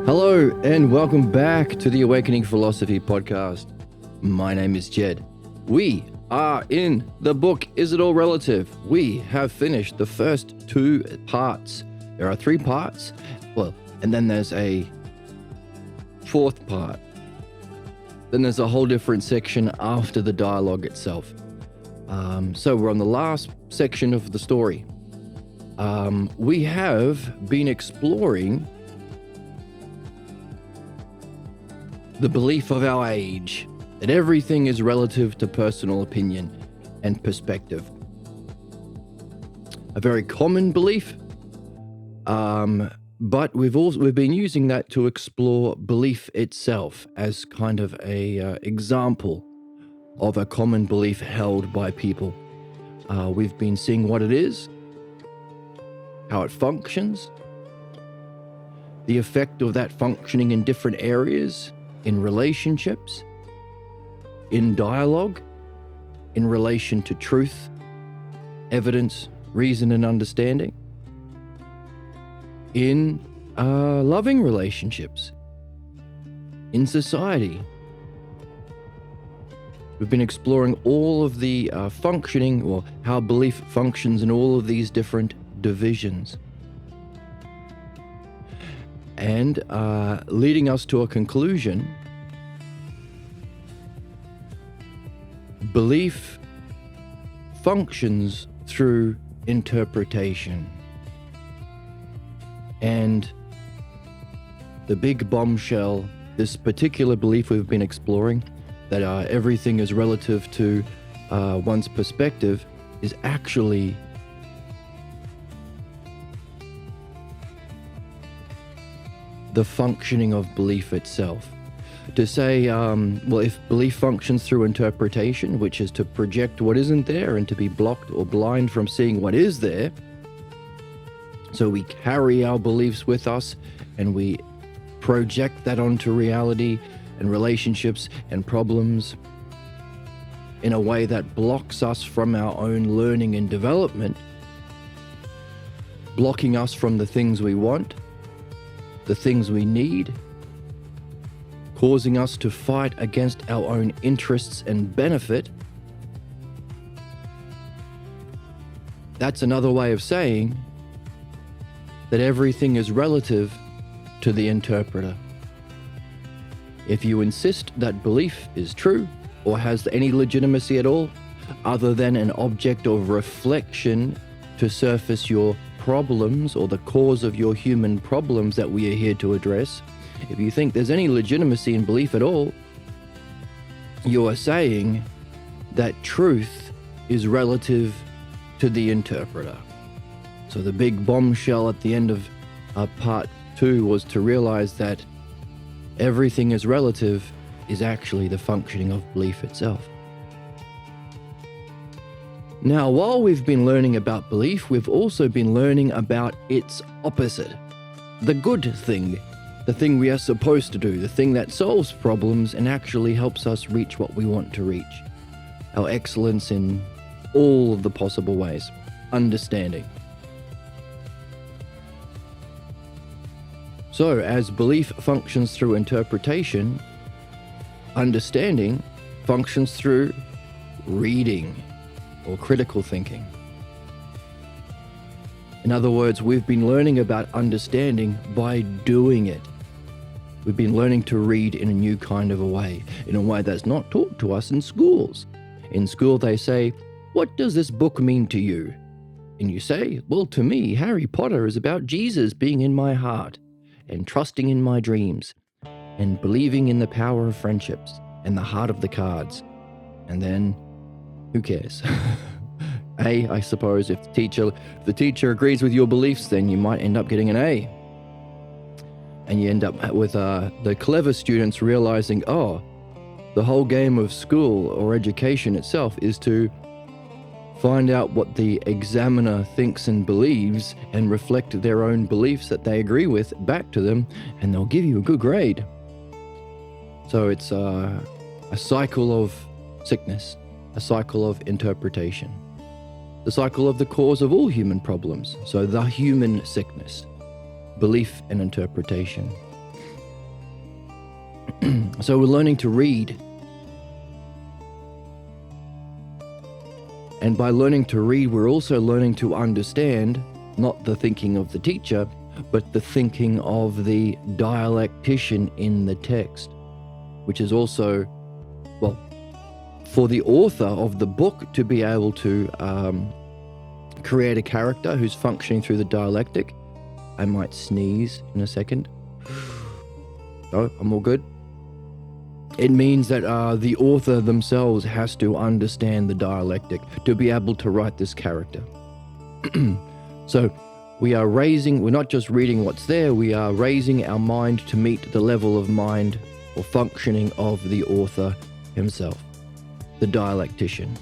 Hello and welcome back to the Awakening Philosophy podcast. My name is Jed. We are in the book, Is It All Relative? We have finished the first 2 parts. There are 3 parts, and then there's a 4th part. Then there's a whole different section after the dialogue itself. So we're on the last section of the story. We have been exploring the belief of our age, that everything is relative to personal opinion and perspective. A very common belief, but we've been using that to explore belief itself as kind of a example of a common belief held by people. We've been seeing what it is, how it functions, the effect of that functioning in different areas, in relationships, in dialogue, in relation to truth, evidence, reason, and understanding, in loving relationships, in society. We've been exploring all of the functioning, or how belief functions in all of these different divisions. And leading us to a conclusion, belief functions through interpretation. And the big bombshell, this particular belief we've been exploring, that everything is relative to one's perspective, is actually the functioning of belief itself. To say, if belief functions through interpretation, which is to project what isn't there and to be blocked or blind from seeing what is there, so we carry our beliefs with us and we project that onto reality and relationships and problems in a way that blocks us from our own learning and development, blocking us from the things we want, the things we need, causing us to fight against our own interests and benefit. That's another way of saying that everything is relative to the interpreter. If you insist that belief is true or has any legitimacy at all, other than an object of reflection to surface your problems or the cause of your human problems that we are here to address, if you think there's any legitimacy in belief at all, you are saying that truth is relative to the interpreter. So the big bombshell at the end of part 2 was to realize that everything is relative is actually the functioning of belief itself. Now, while we've been learning about belief, we've also been learning about its opposite, the good thing, the thing we are supposed to do, the thing that solves problems and actually helps us reach what we want to reach, our excellence in all of the possible ways, understanding. So, as belief functions through interpretation, understanding functions through reading or critical thinking. In other words, we've been learning about understanding by doing it. We've been learning to read in a new kind of a way that's not taught to us in schools. In school they say, "What does this book mean to you?" And you say, "Well, to me, Harry Potter is about Jesus being in my heart and trusting in my dreams and believing in the power of friendships and the heart of the cards." And then, who cares? I suppose if the teacher agrees with your beliefs, then you might end up getting an A. And you end up with the clever students realizing, the whole game of school or education itself is to find out what the examiner thinks and believes and reflect their own beliefs that they agree with back to them, and they'll give you a good grade. So it's a cycle of sickness, a cycle of interpretation. the cycle of the cause of all human problems. So the human sickness, belief and interpretation. So we're learning to read. And by learning to read, we're also learning to understand not the thinking of the teacher, but the thinking of the dialectician in the text, which is also, well, for the author of the book to be able to create a character who's functioning through the dialectic. I might sneeze in a second. Oh, I'm all good. It means that the author themselves has to understand the dialectic to be able to write this character. So we're not just reading what's there, we are raising our mind to meet the level of mind or functioning of the author himself, the dialectician.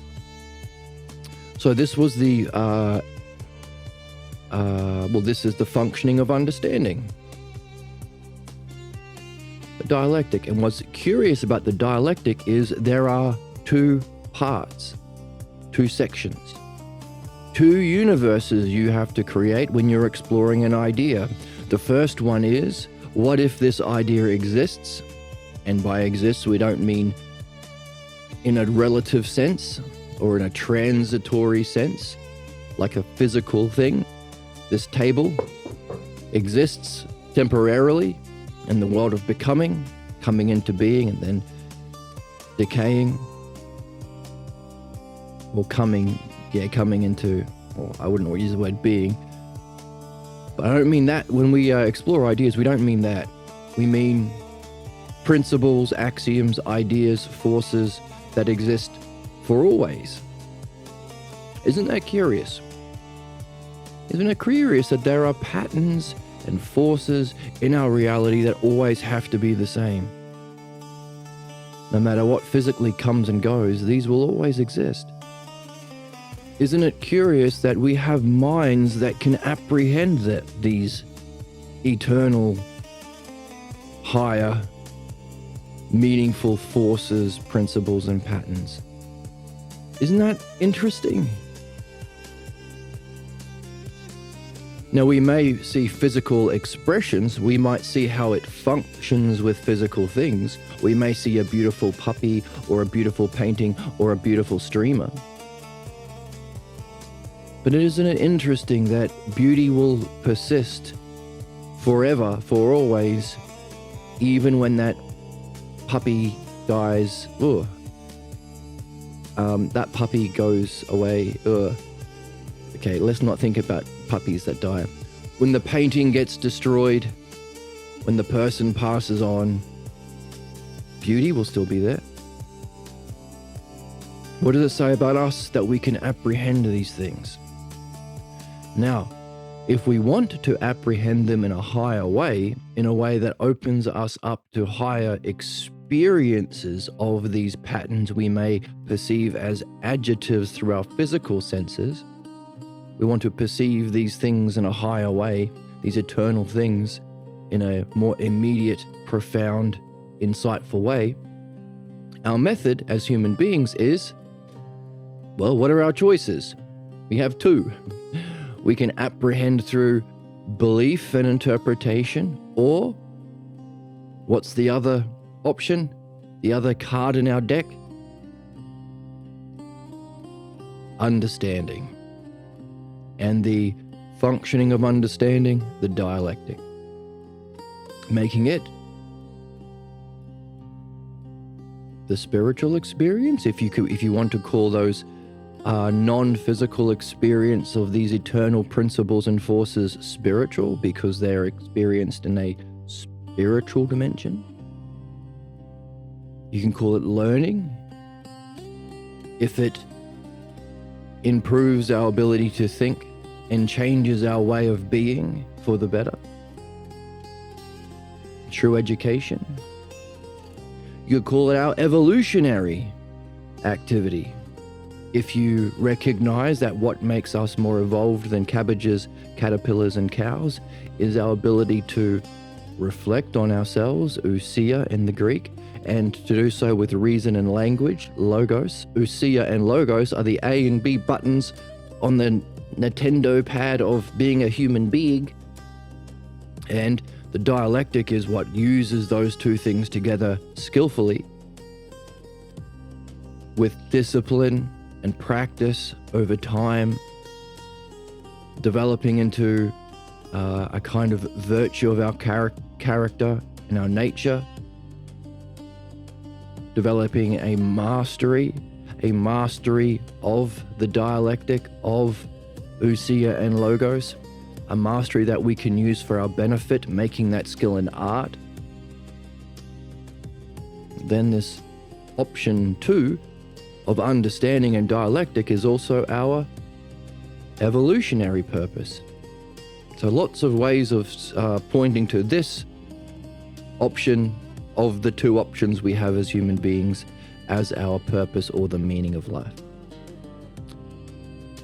So this was this is the functioning of understanding. The dialectic. And what's curious about the dialectic is there are two parts, two sections, two universes you have to create when you're exploring an idea. The first one is, what if this idea exists? And by exists, we don't mean in a relative sense or in a transitory sense, like a physical thing. This table exists temporarily in the world of becoming, coming into being and then decaying, or coming into, well, I wouldn't use the word being, but I don't mean that. When we explore ideas, we don't mean that. We mean principles, axioms, ideas, forces that exist for always. Isn't that curious? Isn't it curious that there are patterns and forces in our reality that always have to be the same? No matter what physically comes and goes, these will always exist. Isn't it curious that we have minds that can apprehend these eternal, higher, meaningful forces, principles, and patterns? Isn't that interesting? Now, we may see physical expressions. We might see how it functions with physical things. We may see a beautiful puppy or a beautiful painting or a beautiful streamer. But isn't it interesting that beauty will persist forever, for always, even when that puppy dies? That puppy goes away. Okay, let's not think about puppies that die. When the painting gets destroyed, when the person passes on, beauty will still be there. What does it say about us that we can apprehend these things? Now, if we want to apprehend them in a higher way, in a way that opens us up to higher experiences of these patterns we may perceive as adjectives through our physical senses, we want to perceive these things in a higher way, these eternal things, in a more immediate, profound, insightful way. Our method as human beings is, well, what are our choices? We have two. We can apprehend through belief and interpretation, or what's the other option? The other card in our deck? Understanding. And the functioning of understanding, the dialectic. Making it the spiritual experience, if you want to call those non-physical experience of these eternal principles and forces spiritual, because they're experienced in a spiritual dimension. You can call it learning. If it improves our ability to think and changes our way of being for the better. True education. You could call it our evolutionary activity. If you recognize that what makes us more evolved than cabbages, caterpillars, and cows is our ability to reflect on ourselves, ousia in the Greek, and to do so with reason and language, logos. Ousia and logos are the A and B buttons on the Nintendo pad of being a human being. And the dialectic is what uses those two things together skillfully with discipline and practice over time, developing into a kind of virtue of our character and our nature, developing a mastery of the dialectic of ousia and logos, a mastery that we can use for our benefit, making that skill an art. Then this option 2 of understanding and dialectic is also our evolutionary purpose. So lots of ways of pointing to this option of the two options we have as human beings as our purpose or the meaning of life.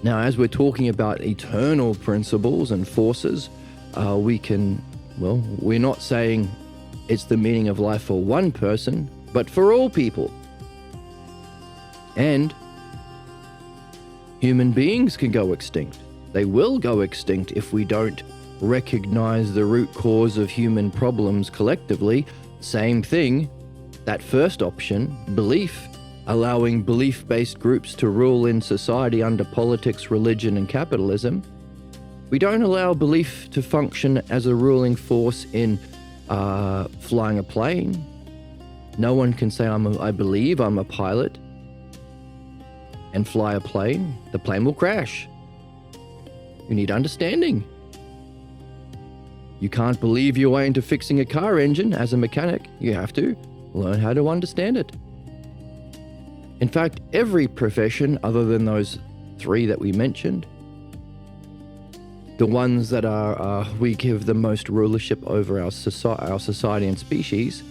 Now, as we're talking about eternal principles and forces, we're not saying it's the meaning of life for one person, but for all people. And human beings can go extinct. They will go extinct if we don't recognize the root cause of human problems collectively. Same thing, that first option, belief, allowing belief-based groups to rule in society under politics, religion, and capitalism. We don't allow belief to function as a ruling force in flying a plane. No one can say, I believe I'm a pilot, and fly a plane. The plane will crash. You need understanding. You can't believe your way into fixing a car engine as a mechanic. You have to learn how to understand it. In fact, every profession other than those 3 that we mentioned, the ones that we give the most rulership over our society and species,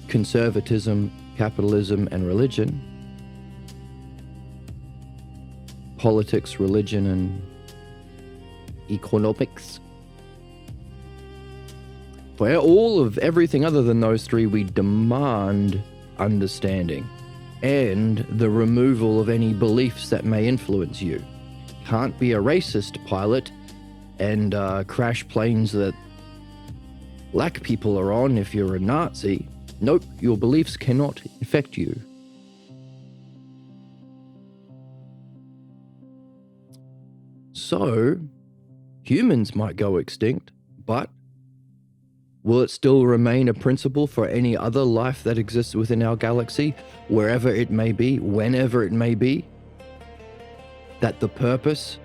conservatism, capitalism, and religion, politics, religion, and economics. For all of everything other than those 3, we demand understanding and the removal of any beliefs that may influence you. Can't be a racist pilot and crash planes that black people are on if you're a Nazi. Nope, your beliefs cannot affect you. So, humans might go extinct, but will it still remain a principle for any other life that exists within our galaxy, wherever it may be, whenever it may be? That the purpose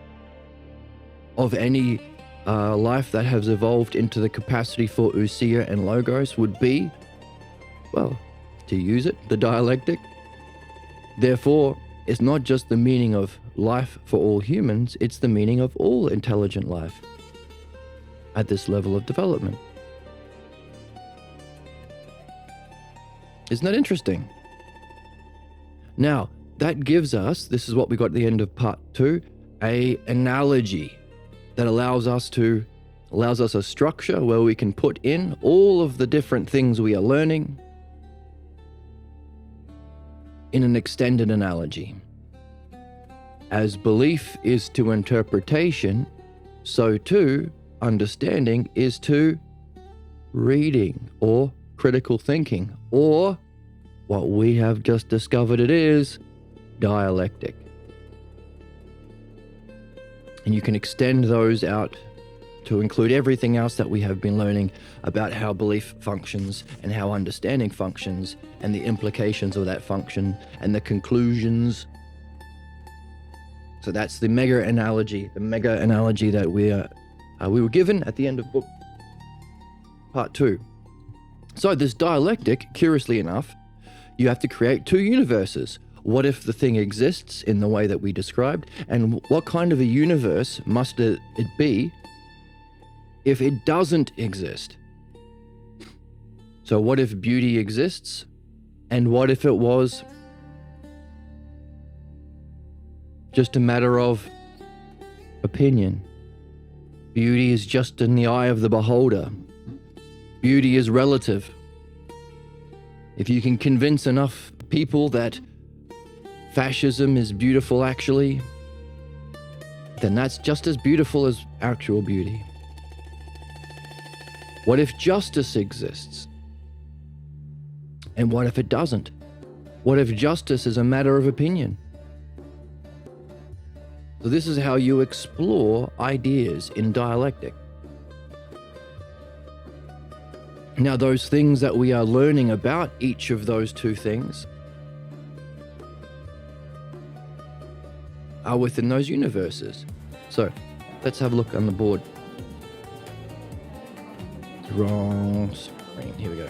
of any life that has evolved into the capacity for ousia and logos would be, well, to use it, the dialectic. Therefore, it's not just the meaning of life for all humans, it's the meaning of all intelligent life at this level of development. Isn't that interesting? Now, that gives us, this is what we got at the end of part 2, an analogy that allows us a structure where we can put in all of the different things we are learning in an extended analogy. As belief is to interpretation, so too understanding is to reading or critical thinking, or what we have just discovered it is, dialectic. And you can extend those out to include everything else that we have been learning about how belief functions and how understanding functions and the implications of that function and the conclusions. So that's the mega analogy that we were given at the end of book part 2. So this dialectic, curiously enough, you have to create 2 universes. What if the thing exists in the way that we described? And what kind of a universe must it be if it doesn't exist? So what if beauty exists? And what if it was just a matter of opinion? Beauty is just in the eye of the beholder. Beauty is relative. If you can convince enough people that fascism is beautiful, actually, then that's just as beautiful as actual beauty. What if justice exists? And what if it doesn't? What if justice is a matter of opinion? So this is how you explore ideas in dialectic. Now, those things that we are learning about each of those two things are within those universes. So let's have a look on the board. Wrong screen. Here we go.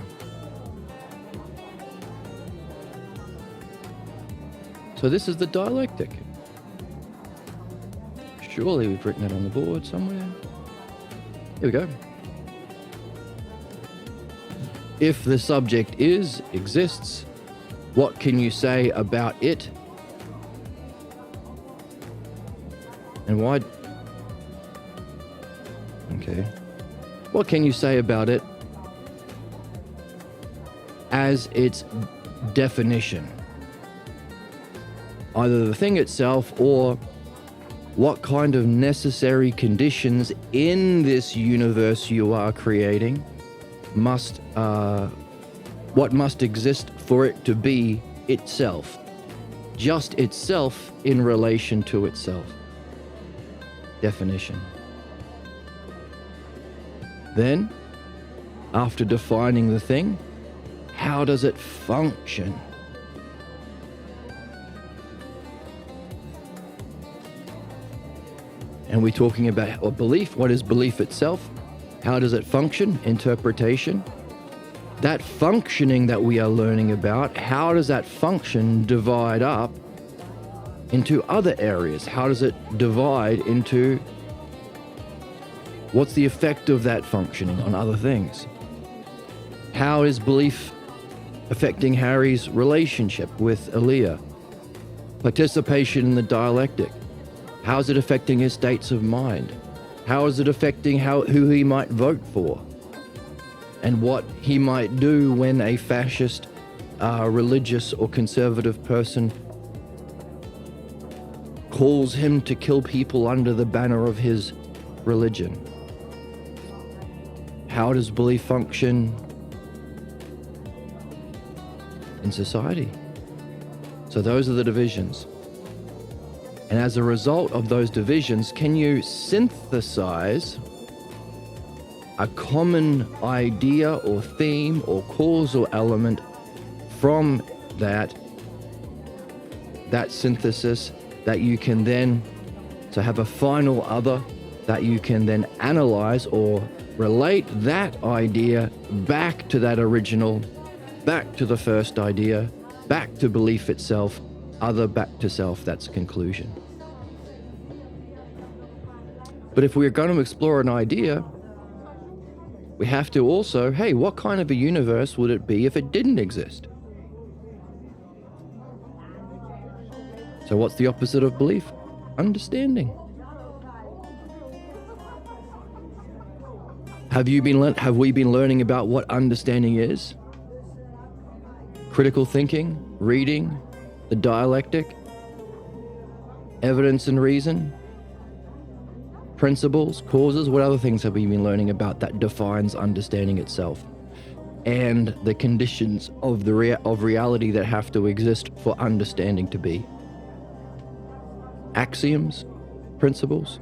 So this is the dialectic. Surely we've written it on the board somewhere. Here we go. If the subject exists, what can you say about it? And why? Okay. What can you say about it as its definition? Either the thing itself or what kind of necessary conditions in this universe you are creating what must exist for it to be itself. Just itself in relation to itself. Definition. Then, after defining the thing, how does it function? And we're talking about belief. What is belief itself? How does it function? Interpretation. That functioning that we are learning about, how does that function divide up into other areas? How does it divide into what's the effect of that functioning on other things? How is belief affecting Harry's relationship with Aaliyah? Participation in the dialectic. How is it affecting his states of mind? How is it affecting who he might vote for? And what he might do when a fascist, religious or conservative person calls him to kill people under the banner of his religion? How does belief function in society? So those are the divisions. And as a result of those divisions, can you synthesize a common idea or theme or causal element from that synthesis that you can then, so have a final other that you can then analyze or relate that idea back to that original, back to the first idea, back to belief itself, other back to self. That's a conclusion. But if we're going to explore an idea, we have to also, hey, what kind of a universe would it be if it didn't exist? So what's the opposite of belief? Understanding. Have we been learning about what understanding is? Critical thinking, reading, the dialectic, evidence and reason, principles, causes. What other things have we been learning about that defines understanding itself? And the conditions of reality that have to exist for understanding to be. Axioms, principles.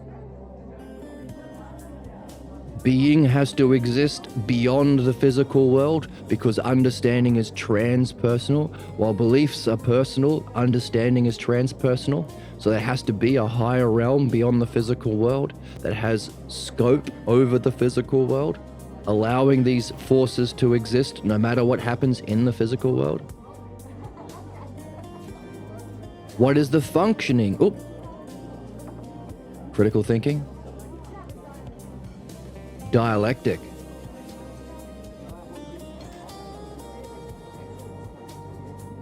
Being has to exist beyond the physical world because understanding is transpersonal. While beliefs are personal, understanding is transpersonal. So there has to be a higher realm beyond the physical world that has scope over the physical world, allowing these forces to exist no matter what happens in the physical world. What is the functioning? Critical thinking. Dialectic.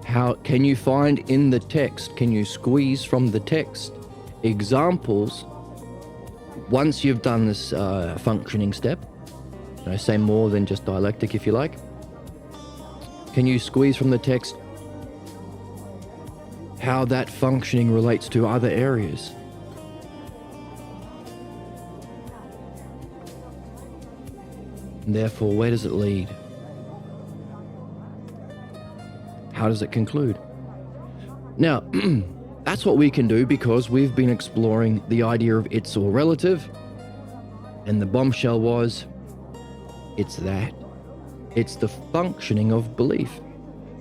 How can you find in the text, can you squeeze from the text examples once you've done this functioning step? Say more than just dialectic if you like. Can you squeeze from the text how that functioning relates to other areas? And therefore, where does it lead? How does it conclude? Now, that's what we can do because we've been exploring the idea of it's all relative. And the bombshell was, it's that. It's the functioning of belief.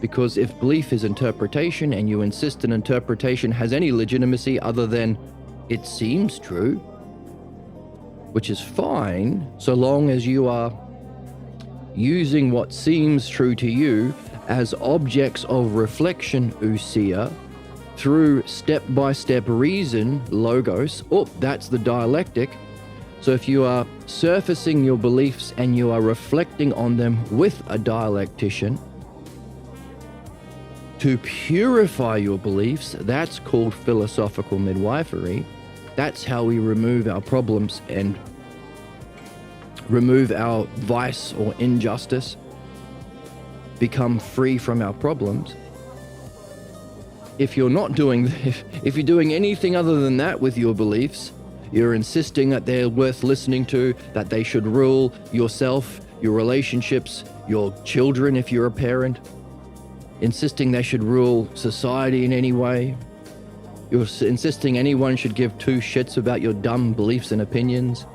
Because if belief is interpretation and you insist an interpretation has any legitimacy other than it seems true, which is fine so long as you are using what seems true to you as objects of reflection, ousia, through step-by-step reason, logos. Oh, that's the dialectic. So if you are surfacing your beliefs and you are reflecting on them with a dialectician to purify your beliefs, that's called philosophical midwifery. That's how we remove our problems and remove our vice or injustice, become free from our problems. If you're not doing, if you're doing anything other than that with your beliefs, you're insisting that they're worth listening to, that they should rule yourself, your relationships, your children if you're a parent, insisting they should rule society in any way. You're insisting anyone should give two shits about your dumb beliefs and opinions.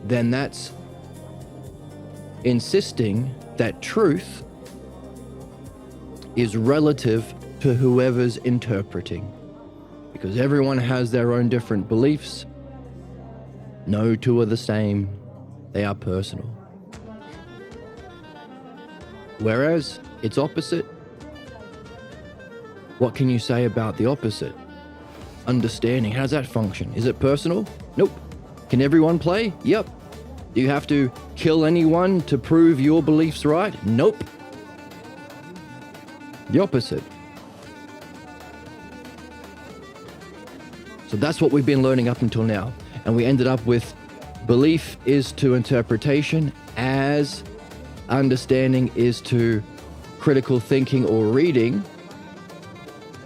Then that's insisting that truth is relative to whoever's interpreting. Because everyone has their own different beliefs. No two are the same. They are personal. Whereas it's opposite. What can you say about the opposite? Understanding. How does that function? Is it personal? Nope. Can everyone play? Yep. Do you have to kill anyone to prove your beliefs right? Nope. The opposite. So that's what we've been learning up until now. And we ended up with belief is to interpretation as understanding is to critical thinking or reading.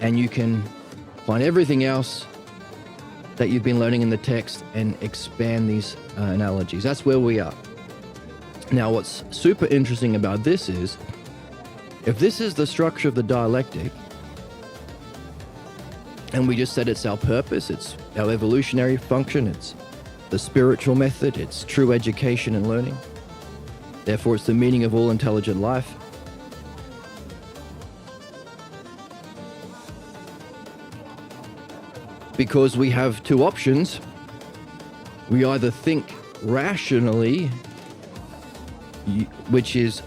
And you can find everything else that you've been learning in the text and expand these analogies. That's where we are. Now, what's super interesting about this is, if this is the structure of the dialectic, and we just said it's our purpose, it's our evolutionary function, it's the spiritual method, it's true education and learning. Therefore, it's the meaning of all intelligent life. Because we have two options. We either think rationally, which is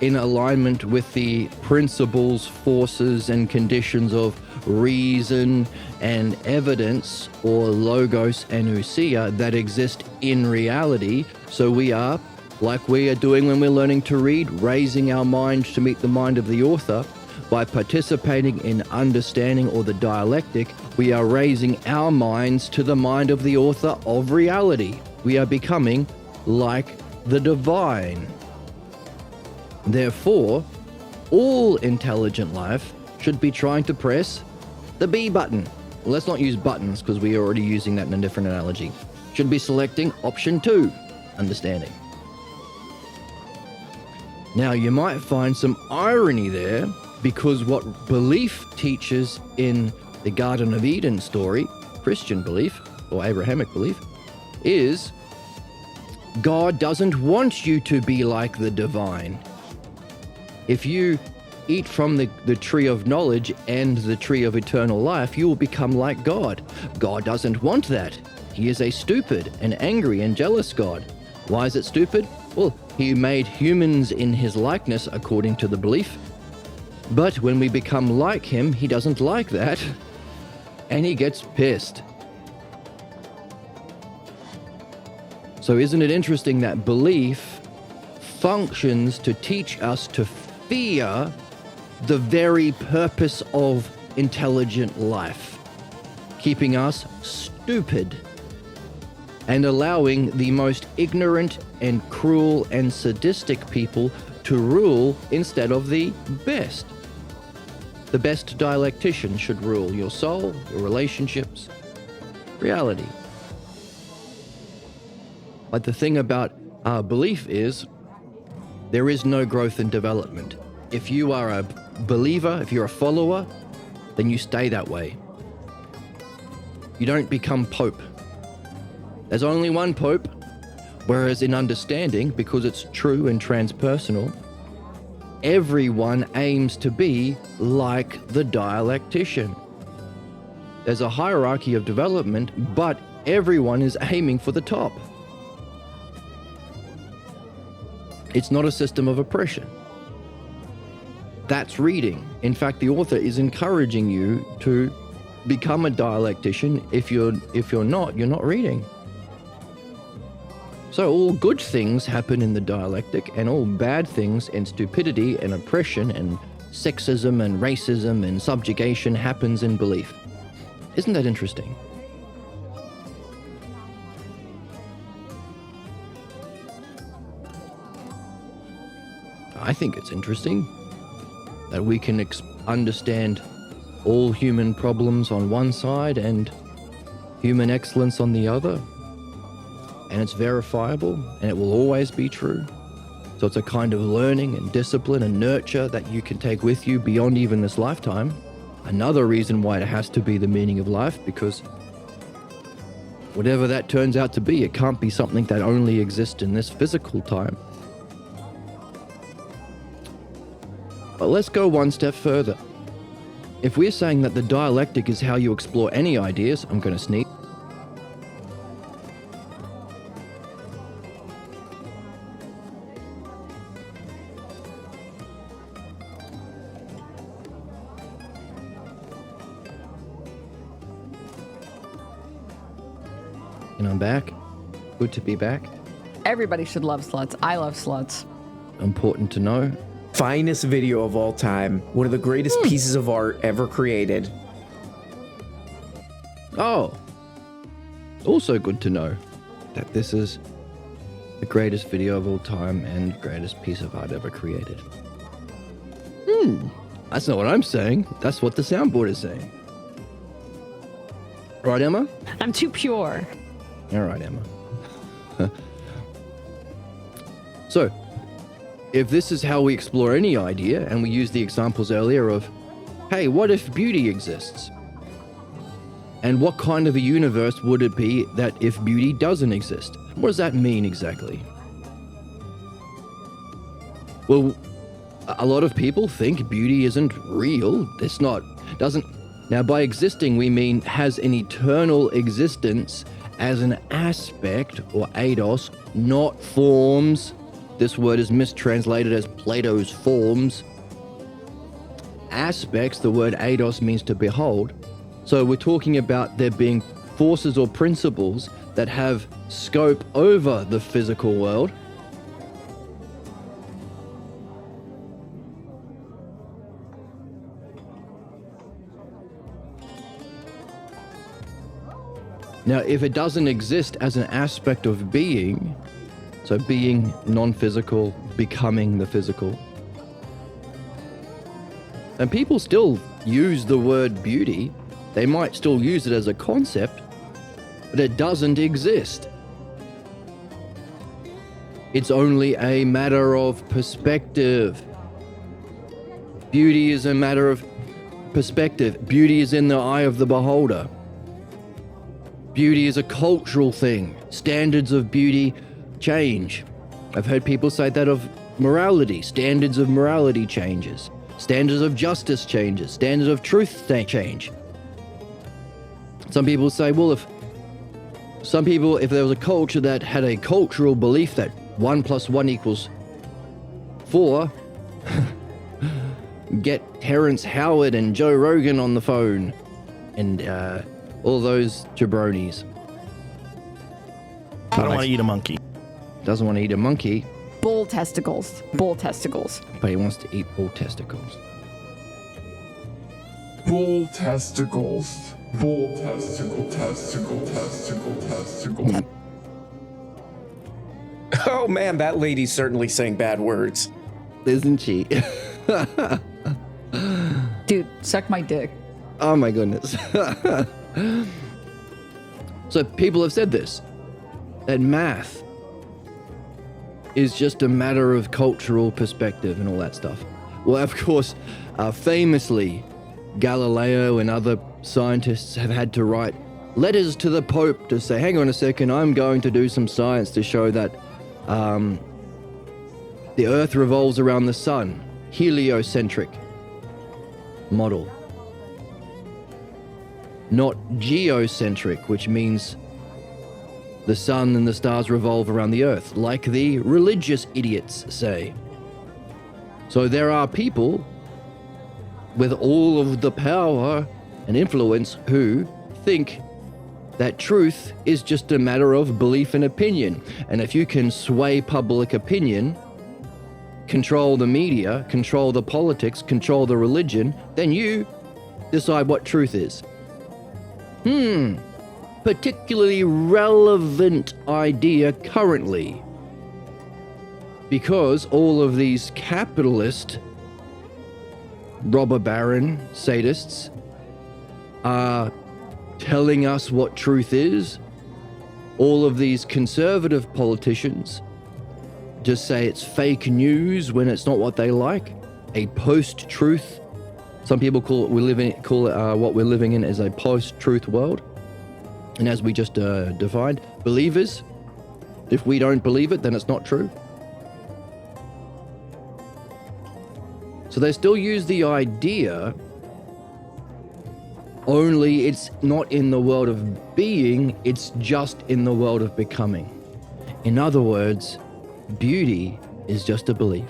in alignment with the principles, forces, and conditions of reason and evidence, or logos and ousia, that exist in reality. So we are, like we are doing when we're learning to read, raising our mind to meet the mind of the author. By participating in understanding or the dialectic, we are raising our minds to the mind of the author of reality. We are becoming like the divine. Therefore, all intelligent life should be trying to press the B button. Well, let's not use buttons because we are already using that in a different analogy. Should be selecting option 2, understanding. Now, you might find some irony there, because what belief teaches in the Garden of Eden story, Christian belief or Abrahamic belief, is God doesn't want you to be like the divine. If you eat from the tree of knowledge and the tree of eternal life, you will become like God. God doesn't want that. He is a stupid and angry and jealous God. Why is it stupid? Well, he made humans in his likeness according to the belief. But when we become like him, he doesn't like that, and he gets pissed. So isn't it interesting that belief functions to teach us to fear the very purpose of intelligent life, keeping us stupid and allowing the most ignorant and cruel and sadistic people to rule instead of the best. The best dialectician should rule your soul, your relationships, reality. But the thing about our belief is there is no growth and development. If you are a believer, if you're a follower, then you stay that way. You don't become Pope. There's only one Pope, whereas in understanding, because it's true and transpersonal, everyone aims to be like the dialectician. There's a hierarchy of development, but everyone is aiming for the top. It's not a system of oppression. That's reading. In fact, the author is encouraging you to become a dialectician. If you're not, you're not reading. So all good things happen in the dialectic, and all bad things and stupidity and oppression and sexism and racism and subjugation happens in belief. Isn't that interesting? I think it's interesting that we can understand all human problems on one side and human excellence on the other. And it's verifiable, and it will always be true. So it's a kind of learning and discipline and nurture that you can take with you beyond even this lifetime. Another reason why it has to be the meaning of life, because whatever that turns out to be, it can't be something that only exists in this physical time. But let's go one step further. If we're saying that the dialectic is how you explore any ideas, I'm going to sneeze. And I'm back. Good to be back. Everybody should love sluts. I love sluts. Important to know. Finest video of all time. One of the greatest pieces of art ever created. Oh, also good to know that this is the greatest video of all time and greatest piece of art ever created. That's not what I'm saying. That's what the soundboard is saying. Right, Emma? I'm too pure. All right, Emma. So, if this is how we explore any idea, and we use the examples earlier of, hey, what if beauty exists? And what kind of a universe would it be that if beauty doesn't exist? What does that mean exactly? Well, a lot of people think beauty isn't real. It's not, doesn't. Now, by existing, we mean has an eternal existence as an aspect, or eidos, not forms. This word is mistranslated as Plato's forms. Aspects, the word eidos means to behold. So we're talking about there being forces or principles that have scope over the physical world. Now, if it doesn't exist as an aspect of being, so being non-physical, becoming the physical, and people still use the word beauty, they might still use it as a concept, but it doesn't exist. It's only a matter of perspective. Beauty is a matter of perspective. Beauty is in the eye of the beholder. Beauty is a cultural thing. Standards of beauty change. I've heard people say that of morality. Standards of morality changes. Standards of justice changes. Standards of truth change. Some people say, well, if there was a culture that had a cultural belief that 1 + 1 = 4, get Terrence Howard and Joe Rogan on the phone and all those jabronis. I don't want to eat a monkey. Doesn't want to eat a monkey, Bull testicles. Bull testicles. but he wants to eat bull testicles. Bull testicles. Bull testicle. Oh man, that lady's certainly saying bad words. Isn't she? Dude, suck my dick. Oh my goodness. So people have said this, that math is just a matter of cultural perspective and all that stuff. Well, of course, famously, Galileo and other scientists have had to write letters to the Pope to say, hang on a second, I'm going to do some science to show that the Earth revolves around the sun. Heliocentric model. Not geocentric, which means the sun and the stars revolve around the Earth, like the religious idiots say. So there are people with all of the power and influence who think that truth is just a matter of belief and opinion. And if you can sway public opinion, control the media, control the politics, control the religion, then you decide what truth is. Particularly relevant idea currently. Because all of these capitalist robber baron sadists are telling us what truth is. All of these conservative politicians just say it's fake news when it's not what they like. A post-truth. Some people call what we're living in as a post-truth world. And as we just defined, believers, if we don't believe it, then it's not true. So they still use the idea, only it's not in the world of being, it's just in the world of becoming. In other words, beauty is just a belief.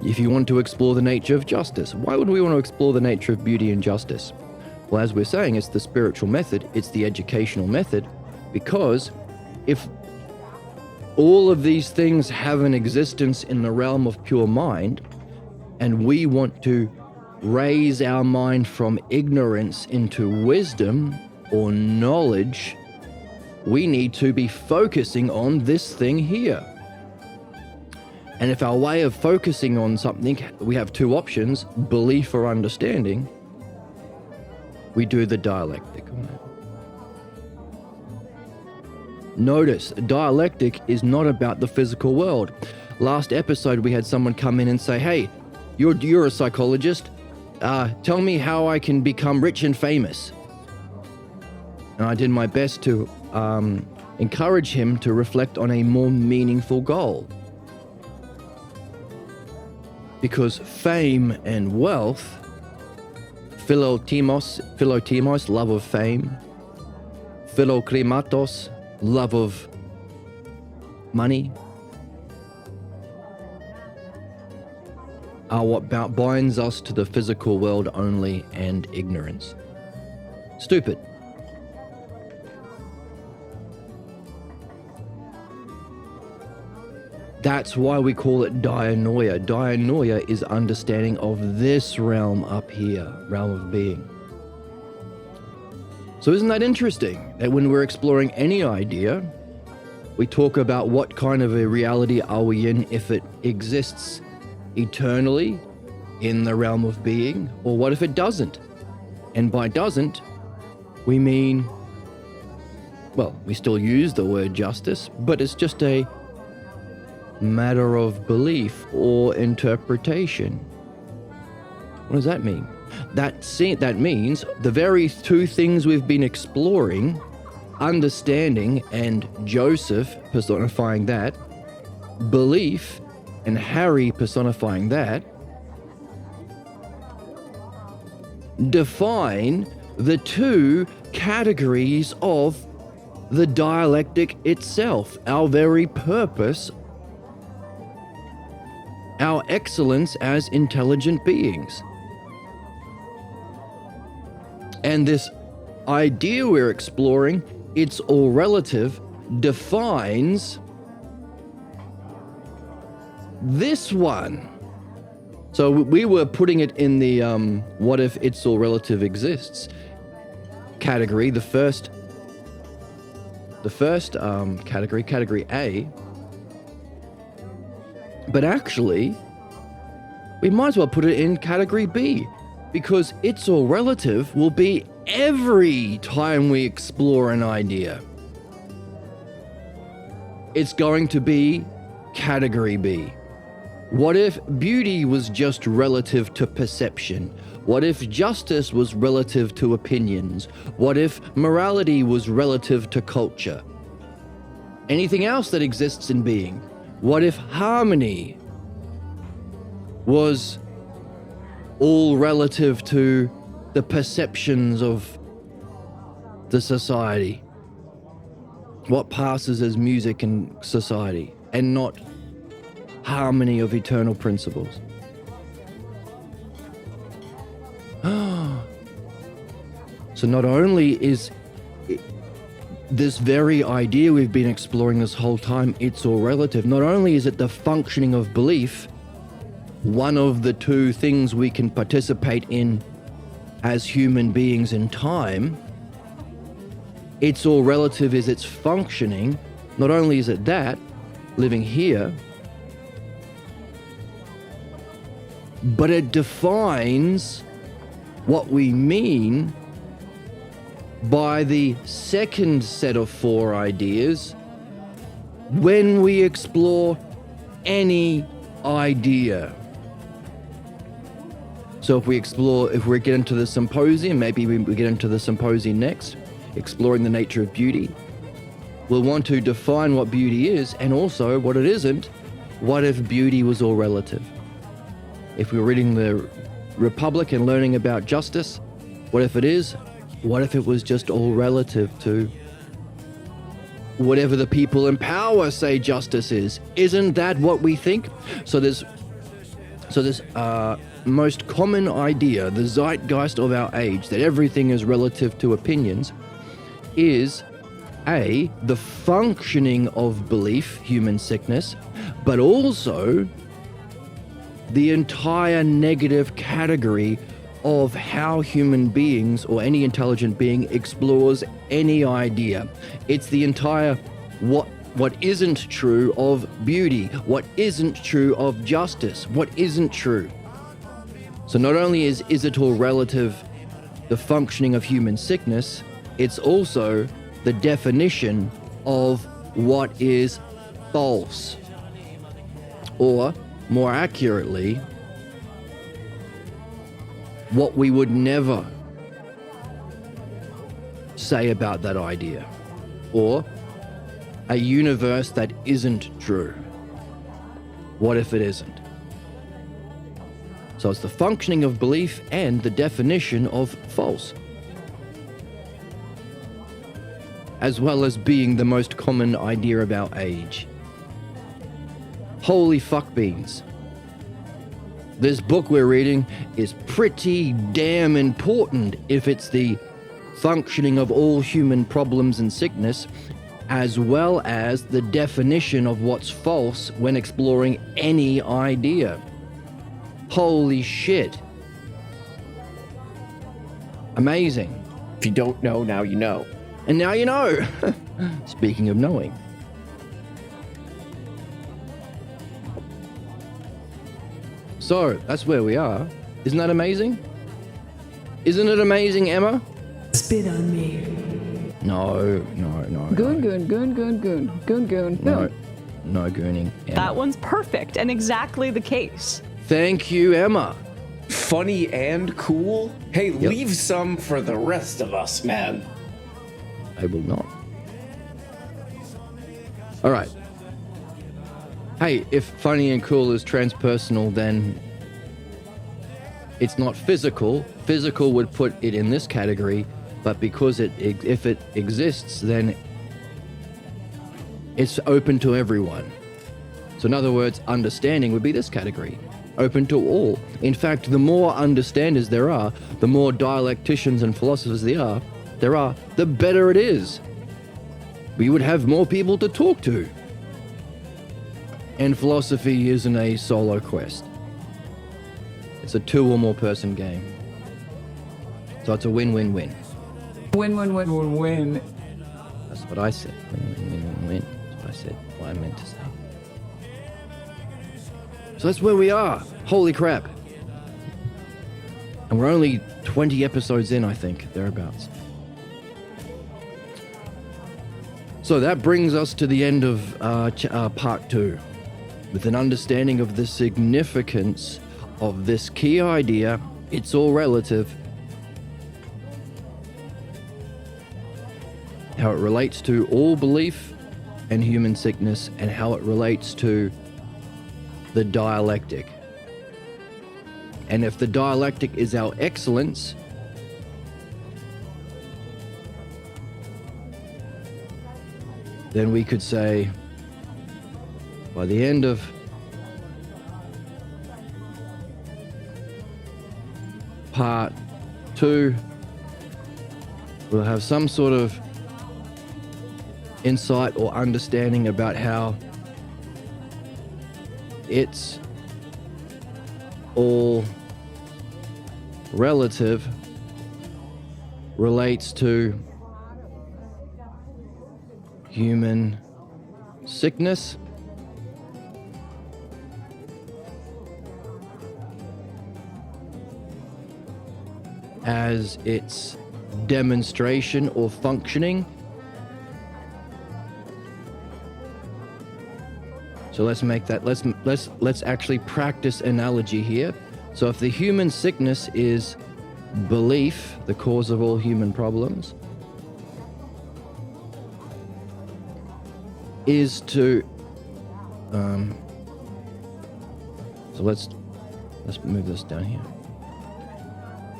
If you want to explore the nature of justice, why would we want to explore the nature of beauty and justice? Well, as we're saying, it's the spiritual method, it's the educational method, because if all of these things have an existence in the realm of pure mind, and we want to raise our mind from ignorance into wisdom or knowledge, we need to be focusing on this thing here. And if our way of focusing on something, we have two options, belief or understanding, we do the dialectic on it. Notice, dialectic is not about the physical world. Last episode, we had someone come in and say, hey, you're a psychologist. Tell me how I can become rich and famous. And I did my best to encourage him to reflect on a more meaningful goal. Because fame and wealth, philotimos, love of fame, philokrimatos, love of money, are what binds us to the physical world only, and ignorance. Stupid. That's why we call it dianoia. Dianoia is understanding of this realm up here, realm of being. So isn't that interesting that when we're exploring any idea, we talk about what kind of a reality are we in, if it exists eternally in the realm of being, or what if it doesn't? And by doesn't, we mean, well, we still use the word justice, but it's just a matter of belief or interpretation. What does that mean? That means the very two things we've been exploring, understanding and Joseph personifying that, belief and Harry personifying that, define the two categories of the dialectic itself, our very purpose, our excellence as intelligent beings. And this idea we're exploring, it's all relative, defines this one. So we were putting it in the what if it's all relative exists category, the first category, category A. But actually, we might as well put it in category B, because it's all relative will be every time we explore an idea. it's going to be category B. What if beauty was just relative to perception? What if justice was relative to opinions? What if morality was relative to culture? Anything else that exists in being? What if harmony was all relative to the perceptions of the society? What passes as music in society and not harmony of eternal principles? So not only is this very idea we've been exploring this whole time, it's all relative. Not only is it the functioning of belief, one of the two things we can participate in as human beings in time, it's all relative is its functioning. Not only is it that, living here, but it defines what we mean by the second set of four ideas when we explore any idea. So if we get into the symposium, maybe we get into the symposium next, exploring the nature of beauty, we'll want to define what beauty is and also what it isn't. What if beauty was all relative? If we're reading the Republic and learning about justice, what if it is? What if it was just all relative to whatever the people in power say justice is? Isn't that what we think? So this most common idea, the zeitgeist of our age, that everything is relative to opinions, is A, the functioning of belief, human sickness, but also the entire negative category of how human beings or any intelligent being explores any idea. It's the entire what isn't true of beauty, what isn't true of justice, what isn't true. So not only is it all relative, the functioning of human sickness, it's also the definition of what is false. Or, more accurately, what we would never say about that idea. Or a universe that isn't true. What if it isn't? So it's the functioning of belief and the definition of false, as well as being the most common idea of our age. Holy fuck beans. This book we're reading is pretty damn important if it's the functioning of all human problems and sickness, as well as the definition of what's false when exploring any idea. Holy shit. Amazing. If you don't know, now you know. And now you know. Speaking of knowing. So, that's where we are. Isn't that amazing? Isn't it amazing, Emma? Spit on me. No. Goon, goon, goon, goon, goon, goon, goon. No gooning. Emma. That one's perfect and exactly the case. Thank you, Emma. Funny and cool? Hey, leave some for the rest of us, man. I will not. All right. Hey, if funny and cool is transpersonal, then it's not physical. Physical would put it in this category, but because if it exists, then it's open to everyone. So in other words, understanding would be this category, open to all. In fact, the more understanders there are, the more dialecticians and philosophers there are, the better it is. We would have more people to talk to. And philosophy isn't a solo quest. It's a 2 or more person game. So it's a win-win-win. Win, win, win, win, win. That's what I said. Win-win-win-win. That's what I said. What I meant to say. So that's where we are. Holy crap. And we're only 20 episodes in, I think, thereabouts. So that brings us to the end of part 2, with an understanding of the significance of this key idea. It's all relative. How it relates to all belief and human sickness, and how it relates to the dialectic. And if the dialectic is our excellence, then we could say, by the end of part 2, we'll have some sort of insight or understanding about how it's all relative relates to human sickness, as its demonstration or functioning. So let's make that, let's actually practice analogy here. So if the human sickness is belief, the cause of all human problems, is to so let's move this down here.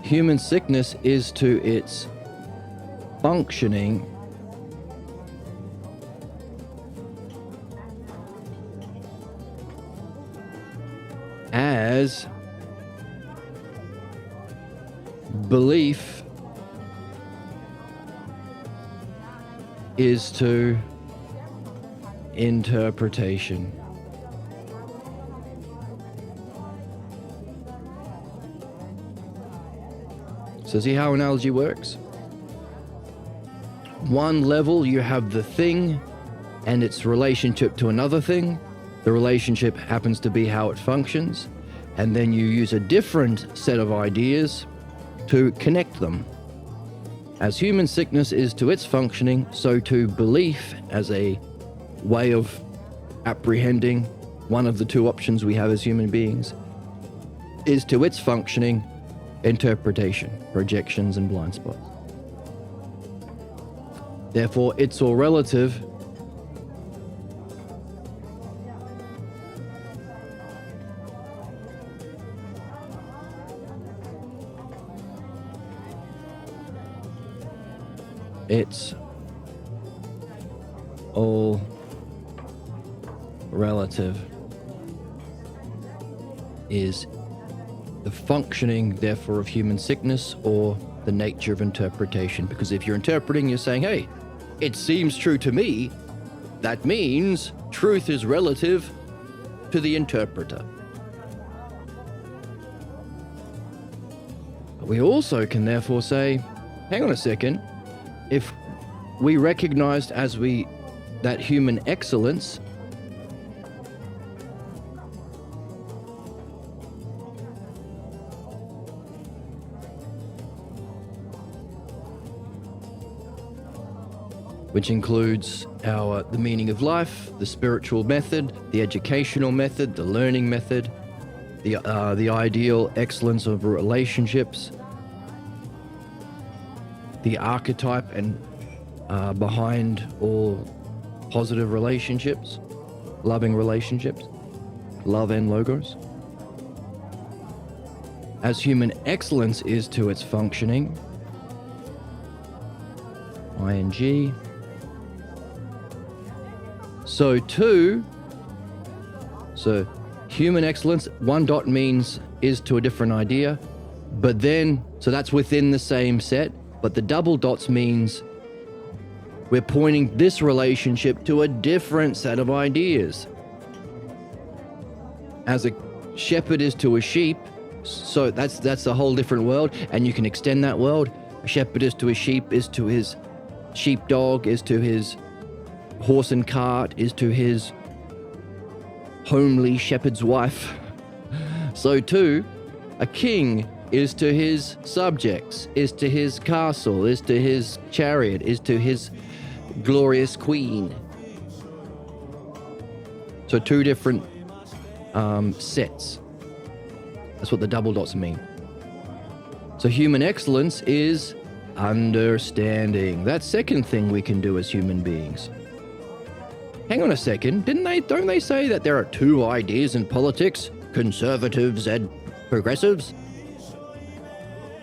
Human sickness is to its functioning as belief is to interpretation. So see how analogy works? One level, you have the thing and its relationship to another thing. The relationship happens to be how it functions, and then you use a different set of ideas to connect them. As human sickness is to its functioning, so too belief as a way of apprehending one of the two options we have as human beings is to its functioning interpretation, projections, and blind spots. Therefore, it's all relative. It's all relative is the functioning, therefore, of human sickness or the nature of interpretation. Because if you're interpreting, you're saying, hey, it seems true to me. That means truth is relative to the interpreter. We also can therefore say, hang on a second, if we recognized that human excellence which includes the meaning of life, the spiritual method, the educational method, the learning method, the ideal excellence of relationships, the archetype and behind all positive relationships, loving relationships, love and logos. As human excellence is to its functioning, ing, so human excellence, one dot means is to a different idea, but then, so that's within the same set, but the double dots means we're pointing this relationship to a different set of ideas. As a shepherd is to a sheep, so that's a whole different world, and you can extend that world. A shepherd is to a sheep, is to his sheepdog, is to his horse and cart, is to his homely shepherd's wife. So too, a king is to his subjects, is to his castle, is to his chariot, is to his glorious queen. So two different sets. That's what the double dots mean. So human excellence is understanding. That second thing we can do as human beings. Hang on a second, don't they say that there are two ideas in politics? Conservatives and progressives?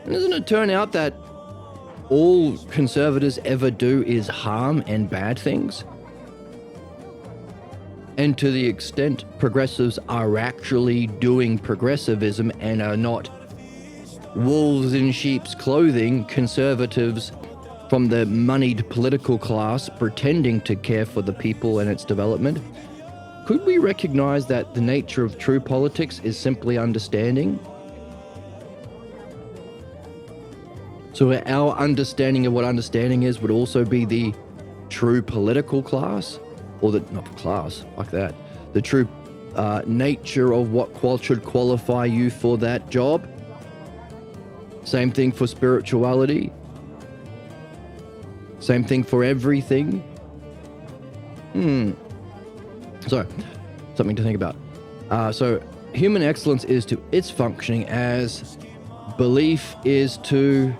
And doesn't it turn out that all conservatives ever do is harm and bad things? And to the extent progressives are actually doing progressivism and are not wolves in sheep's clothing, conservatives from the moneyed political class pretending to care for the people and its development, could we recognize that the nature of true politics is simply understanding? So our understanding of what understanding is would also be the true political class, or the, not class, like that, the true nature of what should qualify you for that job. Same thing for spirituality. Same thing for everything. So, something to think about. So, human excellence is to its functioning as belief is to,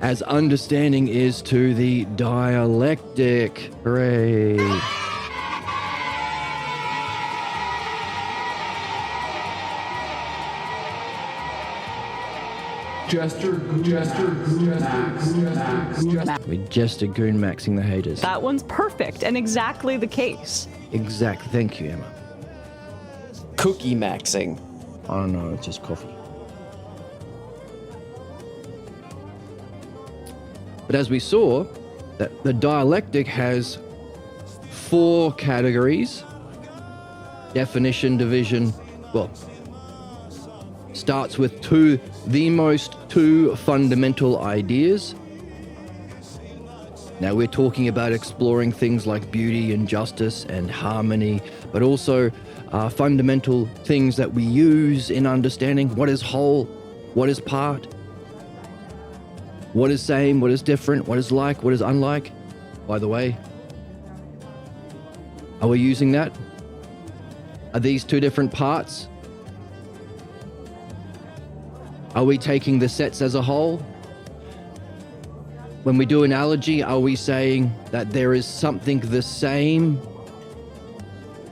as understanding is to the dialectic. Hooray. We jester goon maxing the haters. That one's perfect and exactly the case. Exact. Thank you, Emma. Cookie maxing. Oh no, it's just coffee. But as we saw, that the dialectic has 4 categories. Definition, division, starts with two fundamental ideas. Now we're talking about exploring things like beauty and justice and harmony, but also fundamental things that we use in understanding what is whole, what is part, what is same, what is different, what is like, what is unlike. By the way, are we using that? Are these 2 different parts? Are we taking the sets as a whole? When we do analogy, are we saying that there is something the same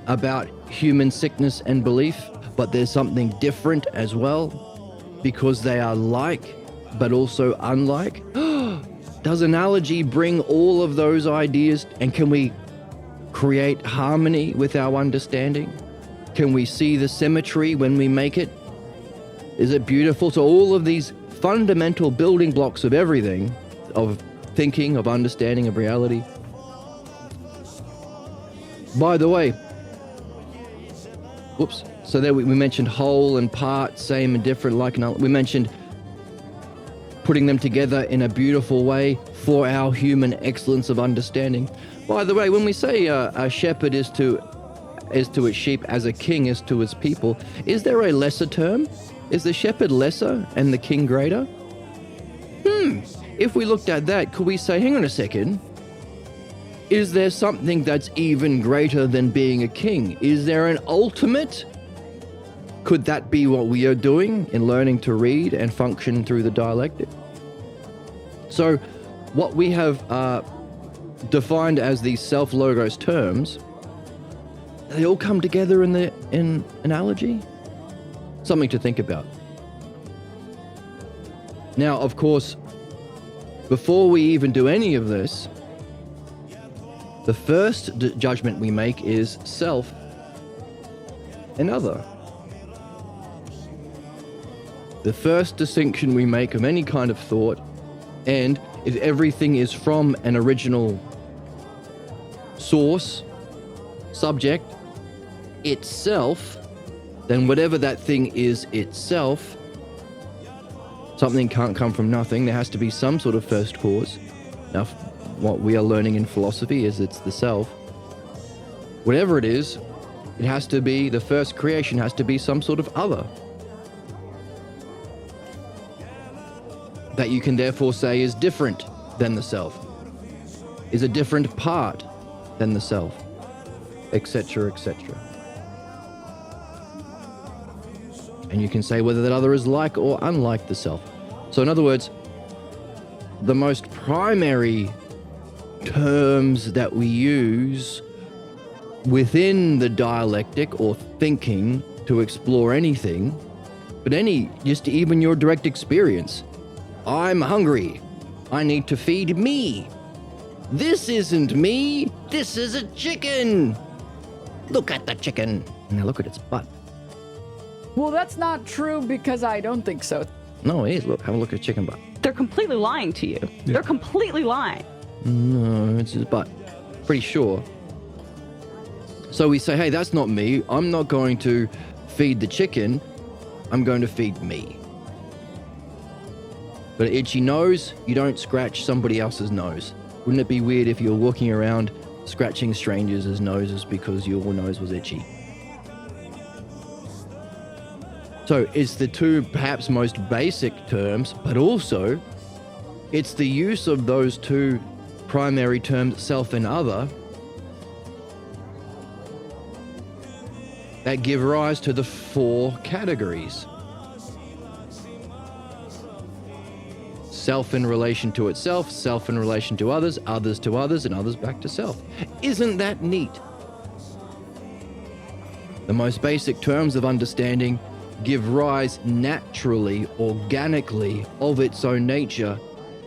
about human sickness and belief, but there's something different as well because they are like, but also unlike? Does analogy bring all of those ideas, and can we create harmony with our understanding? Can we see the symmetry when we make it? Is it beautiful? So all of these fundamental building blocks of everything, of thinking, of understanding, of reality. By the way, so there we mentioned whole and part, same and different, like and we mentioned putting them together in a beautiful way for our human excellence of understanding. By the way, when we say a shepherd is to its sheep as a king is to his people, is there a lesser term? Is the shepherd lesser and the king greater? If we looked at that, could we say, hang on a second, is there something that's even greater than being a king? Is there an ultimate? Could that be what we are doing in learning to read and function through the dialectic? So what we have defined as these self-logos terms, they all come together in analogy? Something to think about. Now, of course, before we even do any of this, the first judgment we make is self and other. The first distinction we make of any kind of thought, and if everything is from an original source, subject, itself, then whatever that thing is itself, something can't come from nothing. There has to be some sort of first cause. Now, what we are learning in philosophy is it's the self. Whatever it is, it has to be, the first creation has to be some sort of other. That you can therefore say is different than the self. is a different part than the self, etc., etc. And you can say whether that other is like or unlike the self. So in other words, the most primary terms that we use within the dialectic or thinking to explore anything, but just even your direct experience. I'm hungry. I need to feed me. This isn't me. This is a chicken. Look at the chicken. Now look at its butt. Well, that's not true because I don't think so. No, it is. Look, have a look at chicken butt. They're completely lying to you. They're completely lying. No, it's his butt. Pretty sure. So we say, hey, that's not me. I'm not going to feed the chicken. I'm going to feed me. But an itchy nose, you don't scratch somebody else's nose. Wouldn't it be weird if you were walking around scratching strangers' noses because your nose was itchy? So it's the two perhaps most basic terms, but also it's the use of those two primary terms, self and other, that give rise to the four categories. Self in relation to itself, self in relation to others, others to others, and others back to self. Isn't that neat? The most basic terms of understanding give rise naturally, organically, of its own nature,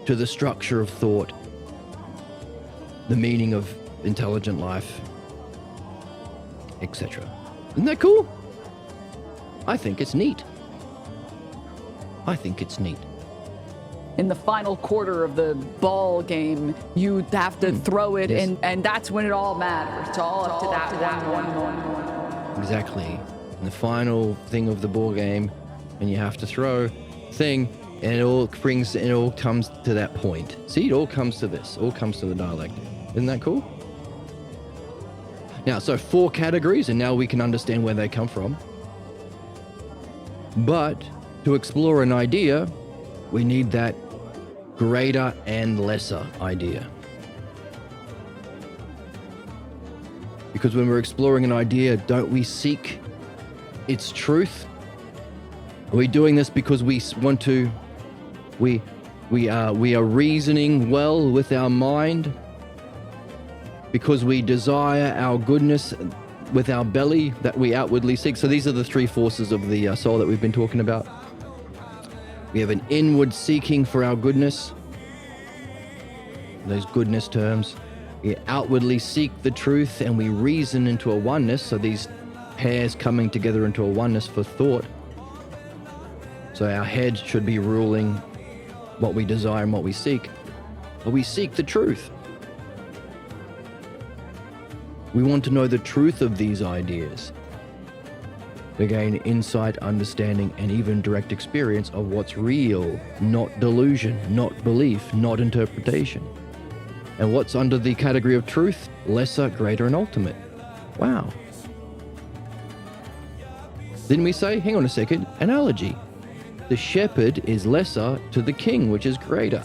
to the structure of thought, the meaning of intelligent life, etc. Isn't that cool? I think it's neat. I think it's neat. In the final quarter of the ball game, you have to throw it, Yes. and that's when it all matters. It's all up to that one. Exactly. And the final thing of the ball game, and you have to throw thing, and it all comes to that point. See, it all comes to this. All comes to the dialectic. Isn't that cool? Now, so four categories, and now we can understand where they come from. But to explore an idea, we need that greater and lesser idea. Because when we're exploring an idea, don't we seek its truth? Are we doing this because we want to, we are reasoning well with our mind? Because we desire our goodness with our belly that we outwardly seek? So these are the three forces of the soul that we've been talking about. We have an inward seeking for our goodness, those goodness terms. We outwardly seek the truth and we reason into a oneness. So these pairs coming together into a oneness for thought. So our head should be ruling what we desire and what we seek. But we seek the truth. We want to know the truth of these ideas. To gain insight, understanding, and even direct experience of what's real, not delusion, not belief, not interpretation. And what's under the category of truth? Lesser, greater, and ultimate. Wow. Didn't we say, hang on a second, analogy. The shepherd is lesser to the king, which is greater.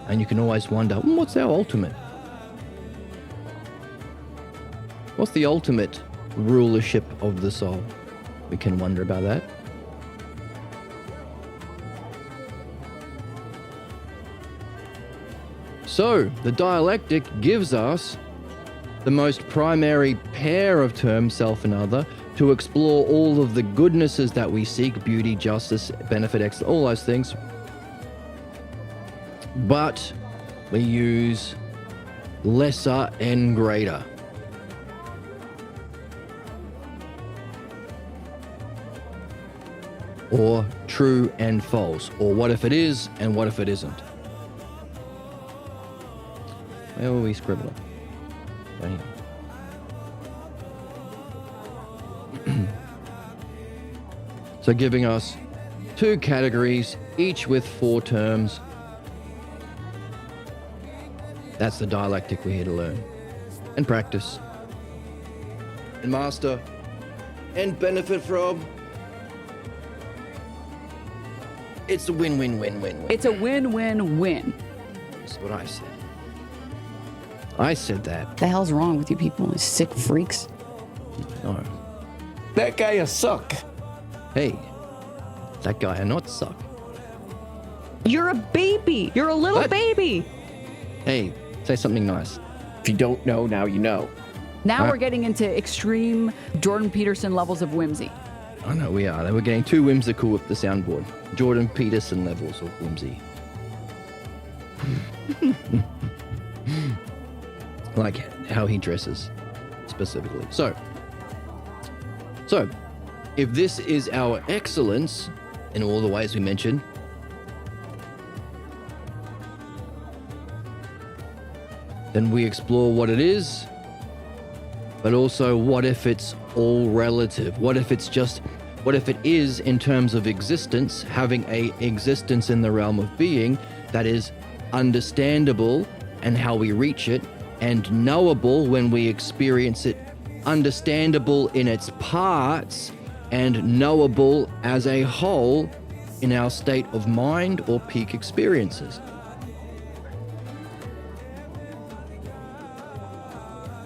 And you can always wonder, what's our ultimate? What's the ultimate rulership of the soul? We can wonder about that. So, the dialectic gives us the most primary pair of terms, self and other, to explore all of the goodnesses that we seek, beauty, justice, benefit, excellence, all those things. But we use lesser and greater. Or true and false, or what if it is and what if it isn't. Where will we scribble it? Right here. So giving us two categories, each with four terms. That's the dialectic we're here to learn and practice and master and benefit from. It's a win-win-win-win-win. It's a win-win-win. That's what I said. I said that. The hell's wrong with you people? You sick freaks. No. That guy a suck. Hey, that guy a not suck. You're a baby. You're a little What? baby. Hey, say something nice. If you don't know, now you know. Now Right. we're getting into extreme Jordan Peterson levels of whimsy. I know we are. We're getting too whimsical with the soundboard. Jordan Peterson levels of whimsy. Like how he dresses, specifically. So, if this is our excellence in all the ways we mentioned, then we explore what it is, but also what if it's all relative? What if it is in terms of existence, having a existence in the realm of being that is understandable and how we reach it, and knowable when we experience it, understandable in its parts, and knowable as a whole in our state of mind or peak experiences.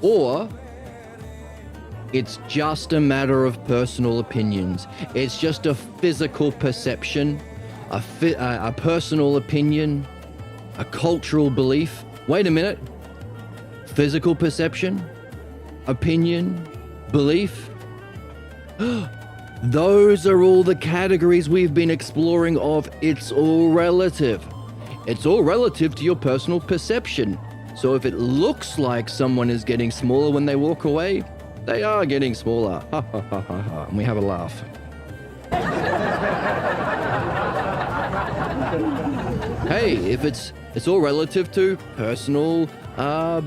Or it's just a matter of personal opinions. It's just a physical perception, a personal opinion, a cultural belief. Wait a minute. Physical perception, opinion, belief. Those are all the categories we've been exploring of it's all relative. It's all relative to your personal perception. So if it looks like someone is getting smaller when they walk away, they are getting smaller. Ha ha ha ha ha. And we have a laugh. Hey, if it's all relative to personal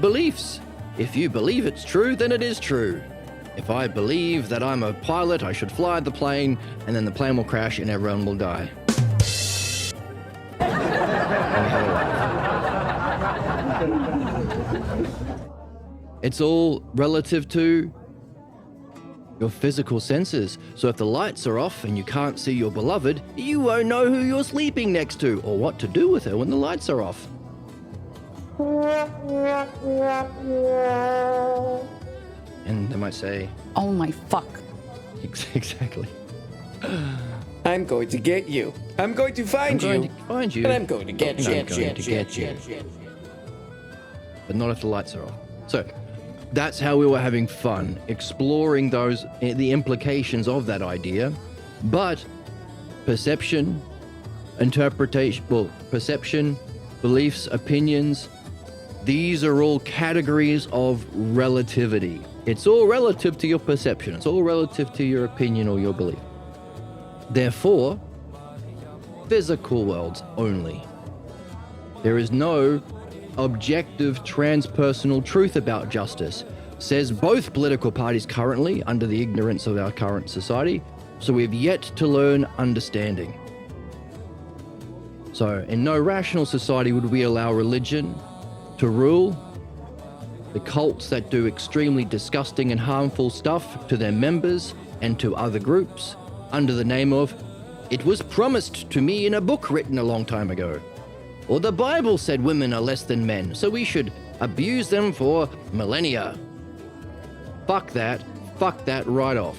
beliefs. If you believe it's true, then it is true. If I believe that I'm a pilot, I should fly the plane, and then the plane will crash and everyone will die. And we have a laugh. It's all relative to your physical senses. So if the lights are off and you can't see your beloved, you won't know who you're sleeping next to or what to do with her when the lights are off. And they might say, Oh my fuck. exactly. I'm going to get you. I'm going to find you. Find you. And I'm going to get you. I'm going to get you. But not if the lights are off. So that's how we were having fun, exploring the implications of that idea. But perception, perception, beliefs, opinions, these are all categories of relativity. It's all relative to your perception. It's all relative to your opinion or your belief. Therefore, physical worlds only. There is no objective transpersonal truth about justice, says both political parties currently under the ignorance of our current society. So we've yet to learn understanding. So in no rational society would we allow religion to rule. The cults that do extremely disgusting and harmful stuff to their members and to other groups under the name of, it was promised to me in a book written a long time ago. Or the Bible said women are less than men, so we should abuse them for millennia. Fuck that right off.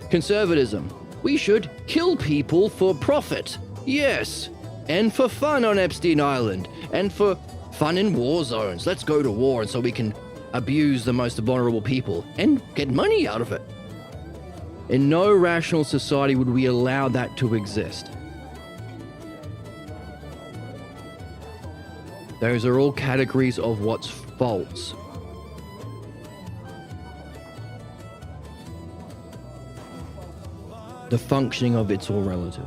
Conservatism. We should kill people for profit. Yes. And for fun on Epstein Island. And for fun in war zones. Let's go to war and so we can abuse the most vulnerable people and get money out of it. In no rational society would we allow that to exist. Those are all categories of what's false. The functioning of it's all relative.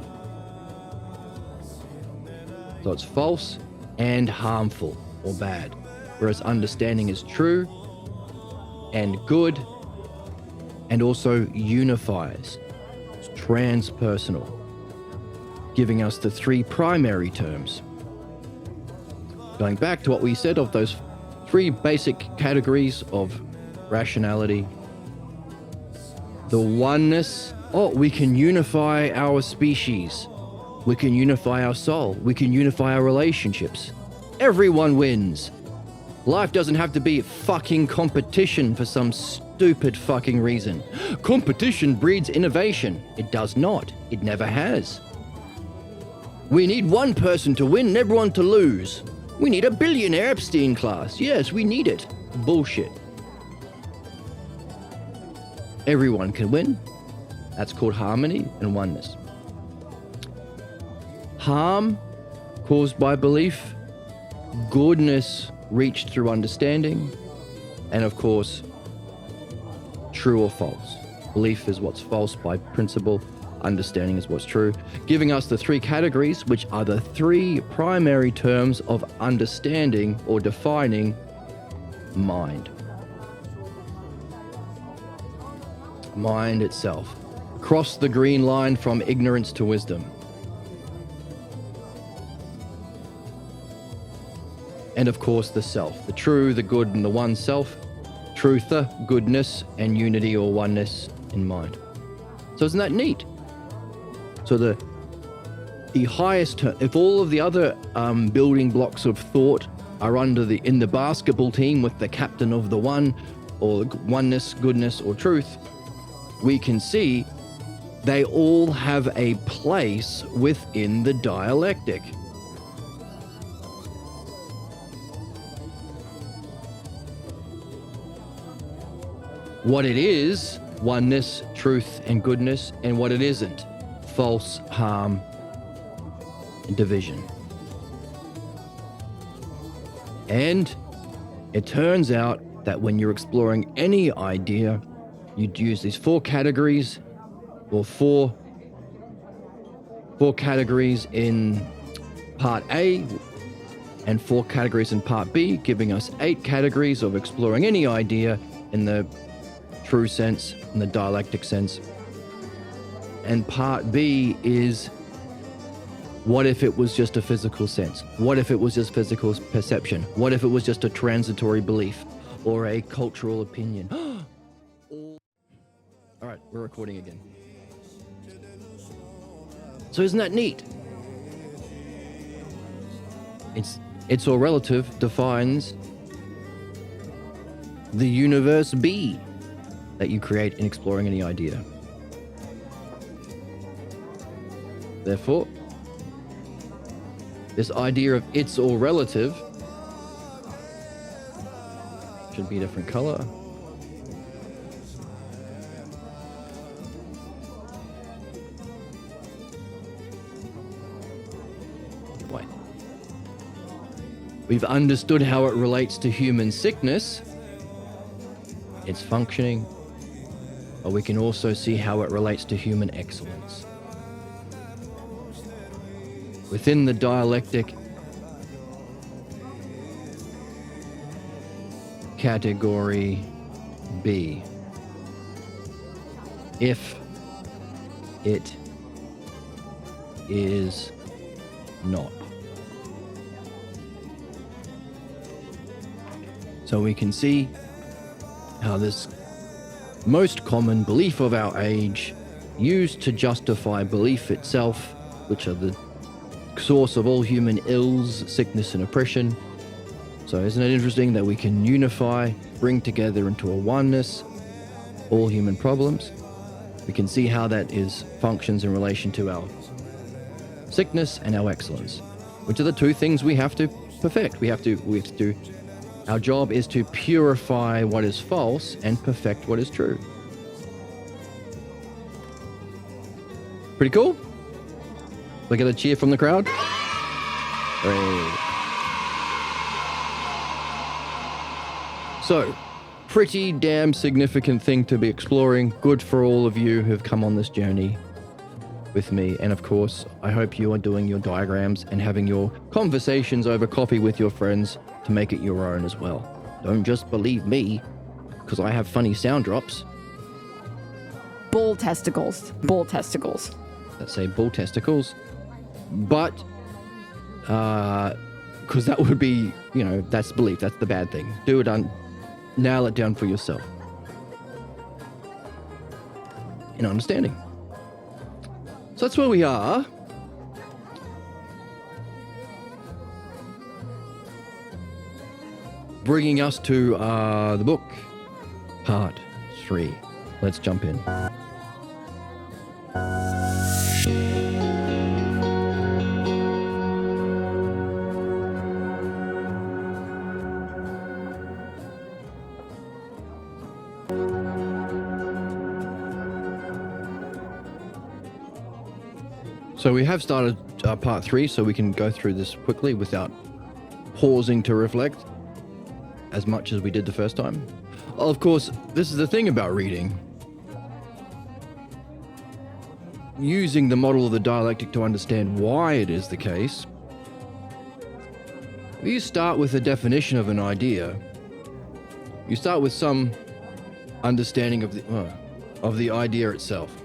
So it's false and harmful or bad, whereas understanding is true and good and also unifies. It's transpersonal, giving us the three primary terms. Going back to what we said of those three basic categories of rationality, the oneness. Oh, we can unify our species. We can unify our soul. We can unify our relationships. Everyone wins. Life doesn't have to be fucking competition for some stupid fucking reason. Competition breeds innovation. It does not. It never has. We need one person to win and everyone to lose. We need a billionaire Epstein class. Yes, we need it. Bullshit. Everyone can win. That's called harmony and oneness. Harm caused by belief, goodness reached through understanding, and of course, true or false. Belief is what's false by principle, understanding is what's true, giving us the three categories, which are the three primary terms of understanding or defining mind. Mind itself. Cross the green line from ignorance to wisdom. And of course, the self, the true, the good, and the one self, truth, goodness, and unity or oneness in mind. So isn't that neat? So the highest, if all of the other building blocks of thought are in the basketball team with the captain of the one, or oneness, goodness, or truth, we can see they all have a place within the dialectic. What it is, oneness, truth, and goodness, and what it isn't, false, harm, and division. And it turns out that when you're exploring any idea, you'd use these four categories, or four categories in part A, and four categories in part B, giving us 8 categories of exploring any idea in the true sense, in the dialectic sense. And part B is, what if it was just a physical sense? What if it was just physical perception? What if it was just a transitory belief or a cultural opinion? All right, we're recording again. So isn't that neat? It's all relative defines the universe B that you create in exploring any idea. Therefore, this idea of it's all relative should be a different color. White. We've understood how it relates to human sickness, its functioning, but we can also see how it relates to human excellence. Within the dialectic, category B, if it is not. So we can see how this most common belief of our age, used to justify belief itself, which are the source of all human ills, sickness, and oppression. So isn't it interesting that we can unify, bring together into a oneness all human problems? We can see how that functions in relation to our sickness and our excellence, which are the two things we have to perfect. We have to do. Our job is to purify what is false and perfect what is true. Pretty cool? We get a cheer from the crowd? Hooray. So, pretty damn significant thing to be exploring. Good for all of you who've come on this journey with me. And of course, I hope you are doing your diagrams and having your conversations over coffee with your friends to make it your own as well. Don't just believe me, because I have funny sound drops. Bull testicles. Bull testicles. That say bull testicles. But, because that would be, that's belief. That's the bad thing. Nail it down for yourself. In understanding. So that's where we are. bringing us to the book, part 3. Let's jump in. So we have started part 3, so we can go through this quickly without pausing to reflect as much as we did the first time. Of course, this is the thing about reading. Using the model of the dialectic to understand why it is the case, you start with a definition of an idea. You start with some understanding of the idea itself.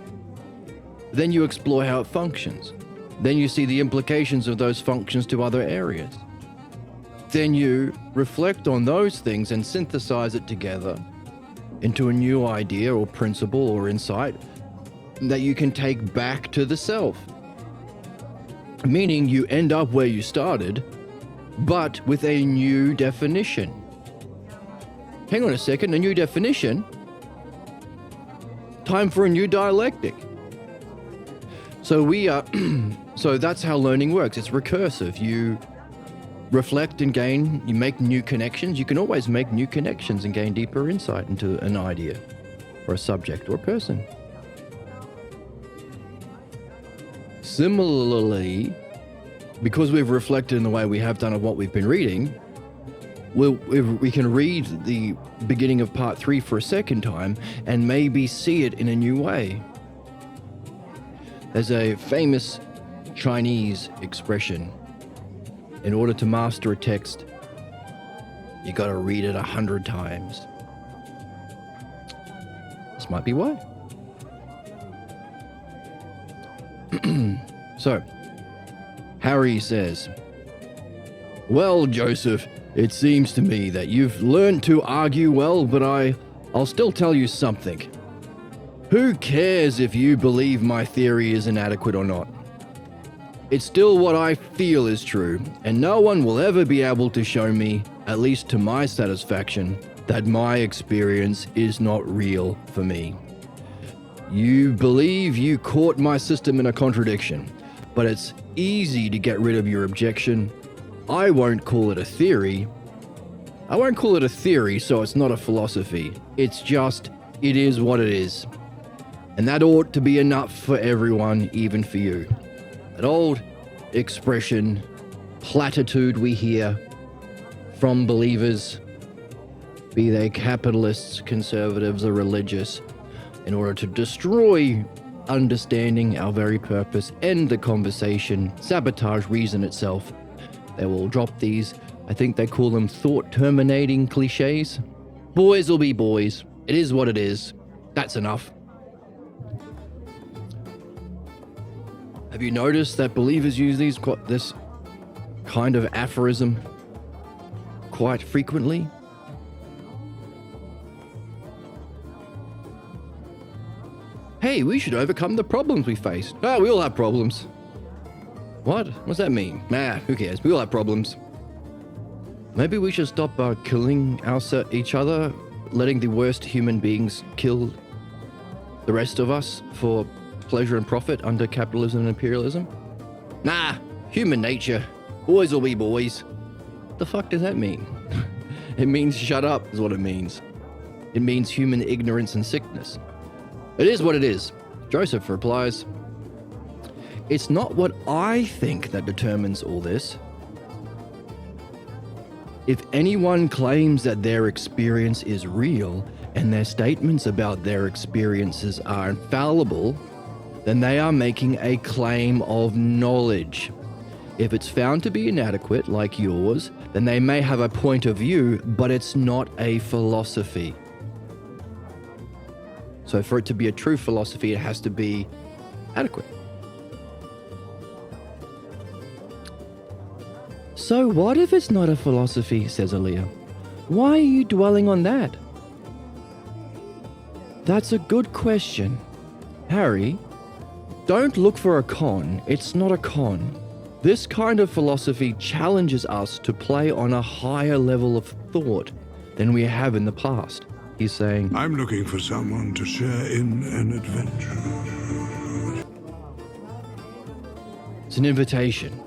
Then you explore how it functions. Then you see the implications of those functions to other areas. Then you reflect on those things and synthesize it together into a new idea or principle or insight that you can take back to the self. Meaning you end up where you started, but with a new definition. Hang on a second, a new definition? Time for a new dialectic. So so that's how learning works. It's recursive. You reflect and gain, you make new connections. You can always make new connections and gain deeper insight into an idea or a subject or a person. Similarly, because we've reflected in the way we have done of what we've been reading, we can read the beginning of part 3 for a second time and maybe see it in a new way. There's a famous Chinese expression. In order to master a text, you gotta read it 100 times. This might be why. So, Harry says, "Well, Joseph, it seems to me that you've learned to argue well, but I'll still tell you something. Who cares if you believe my theory is inadequate or not? It's still what I feel is true, and no one will ever be able to show me, at least to my satisfaction, that my experience is not real for me. You believe you caught my system in a contradiction, but it's easy to get rid of your objection. I won't call it a theory. So it's not a philosophy. It's just, it is what it is. And that ought to be enough for everyone, even for you." That old expression, platitude we hear from believers, be they capitalists, conservatives, or religious, in order to destroy understanding, our very purpose, end the conversation, sabotage reason itself. They will drop these, I think they call them thought-terminating cliches. Boys will be boys. It is what it is. That's enough. Have you noticed that believers use this kind of aphorism quite frequently? Hey, we should overcome the problems we face. We all have problems. What? What's that mean? Who cares? We all have problems. Maybe we should stop killing each other, letting the worst human beings kill the rest of us for pleasure and profit under capitalism and imperialism? Human nature. Boys will be boys. The fuck does that mean? It means shut up is what it means. It means human ignorance and sickness. It is what it is. Joseph replies, "It's not what I think that determines all this. If anyone claims that their experience is real and their statements about their experiences are infallible, then they are making a claim of knowledge. If it's found to be inadequate, like yours, then they may have a point of view, but it's not a philosophy. So for it to be a true philosophy, it has to be adequate." "So what if it's not a philosophy?" says Aaliyah. "Why are you dwelling on that?" "That's a good question. Harry, don't look for a con. It's not a con. This kind of philosophy challenges us to play on a higher level of thought than we have in the past. He's saying, I'm looking for someone to share in an adventure. it's an invitation.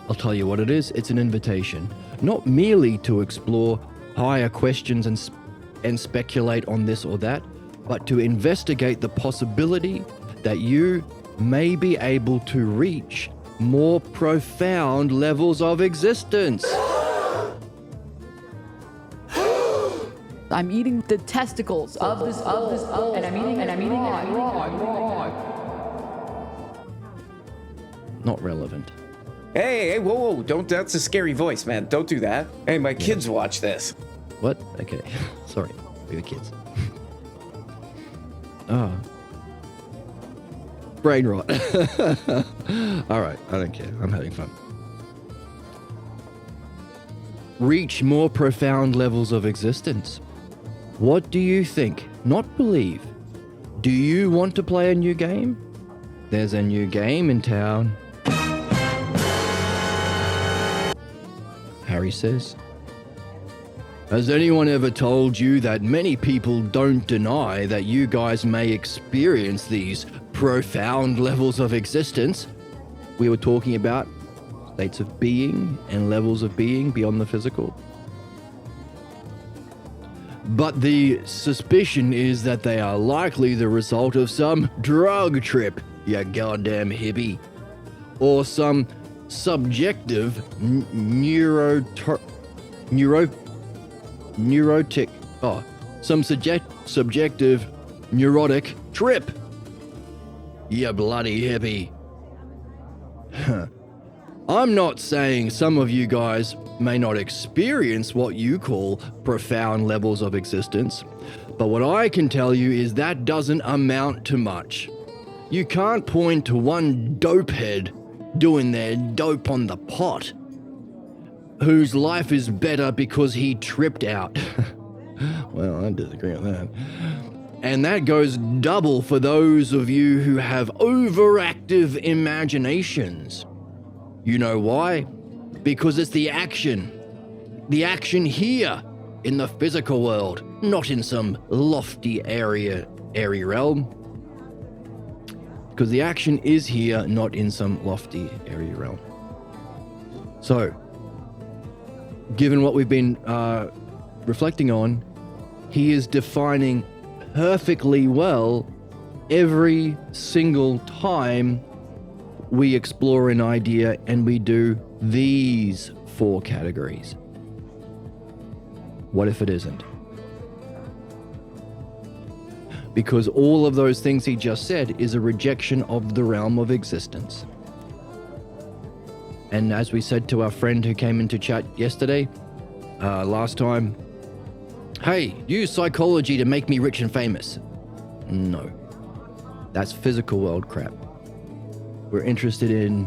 I'll tell you what it is. It's an invitation, not merely to explore higher questions and speculate on this or that, but to investigate the possibility that you may be able to reach more profound levels of existence. I'm eating the testicles of this, and I'm eating. Not relevant. Hey, whoa, don't, that's a scary voice, man. Don't do that. Hey, my kids watch this. What? Okay. Sorry. For your kids. Oh. Brain rot. All right. I don't care. I'm having fun. Reach more profound levels of existence. What do you think? Not believe. Do you want to play a new game? There's a new game in town. Harry says. Has anyone ever told you that many people don't deny that you guys may experience these profound levels of existence? We were talking about states of being and levels of being beyond the physical. But the suspicion is that they are likely the result of some drug trip, you goddamn hippie, or some subjective subjective neurotic trip. You bloody hippie. I'm not saying some of you guys may not experience what you call profound levels of existence, but what I can tell you is that doesn't amount to much. You can't point to one dopehead doing their dope on the pot whose life is better because he tripped out. Well, I disagree with that. And that goes double for those of you who have overactive imaginations. You know why? Because it's the action here in the physical world, not in some lofty airy realm. Because the action is here, not in some lofty airy realm. So, given what we've been reflecting on, he is defining perfectly well every single time we explore an idea and we do these 4 categories. What if it isn't? Because all of those things he just said is a rejection of the realm of existence. And as we said to our friend who came into chat yesterday, last time, hey, use psychology to make me rich and famous. No, that's physical world crap. We're interested in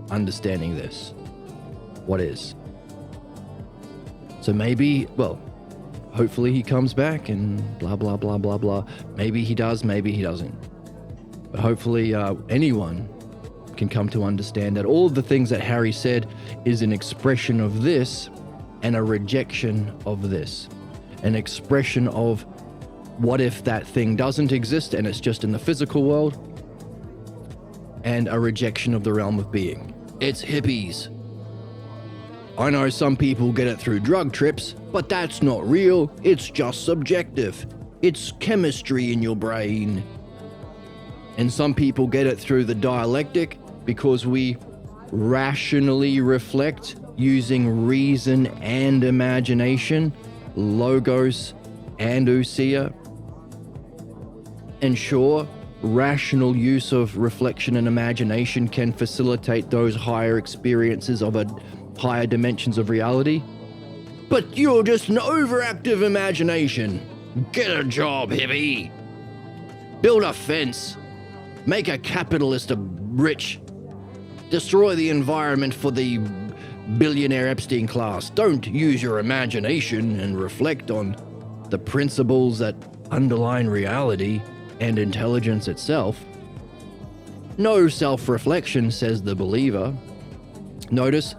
understanding this. What is? So maybe, well, hopefully he comes back and blah, blah, blah, blah, blah. Maybe he does, maybe he doesn't. But hopefully anyone can come to understand that all of the things that Harry said is an expression of this and a rejection of this. An expression of what if that thing doesn't exist and it's just in the physical world, and a rejection of the realm of being. It's hippies. I know some people get it through drug trips, but that's not real. It's just subjective. It's chemistry in your brain. And some people get it through the dialectic because we rationally reflect using reason and imagination, logos and ousia. And sure, rational use of reflection and imagination can facilitate those higher experiences of higher dimensions of reality. But you're just an overactive imagination. Get a job, hippie. Build a fence. Make a capitalist rich. Destroy the environment for the billionaire Epstein class. Don't use your imagination and reflect on the principles that underline reality and intelligence itself. no self-reflection, says the believer. Notice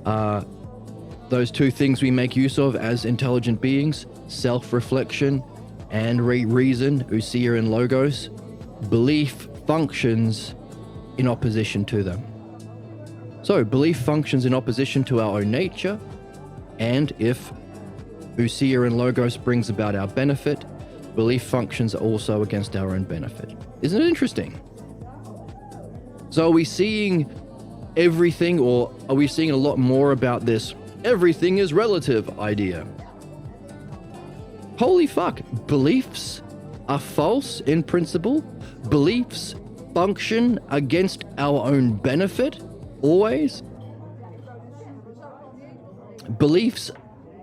those two things we make use of as intelligent beings, self-reflection and reason, ousia and logos. Belief functions in opposition to them. So belief functions in opposition to our own nature, and if ousia and logos brings about our benefit, belief functions also against our own benefit. Isn't it interesting? So are we seeing everything, or are we seeing a lot more about this everything is relative idea? Holy fuck, beliefs are false in principle. Beliefs function against our own benefit, always. Beliefs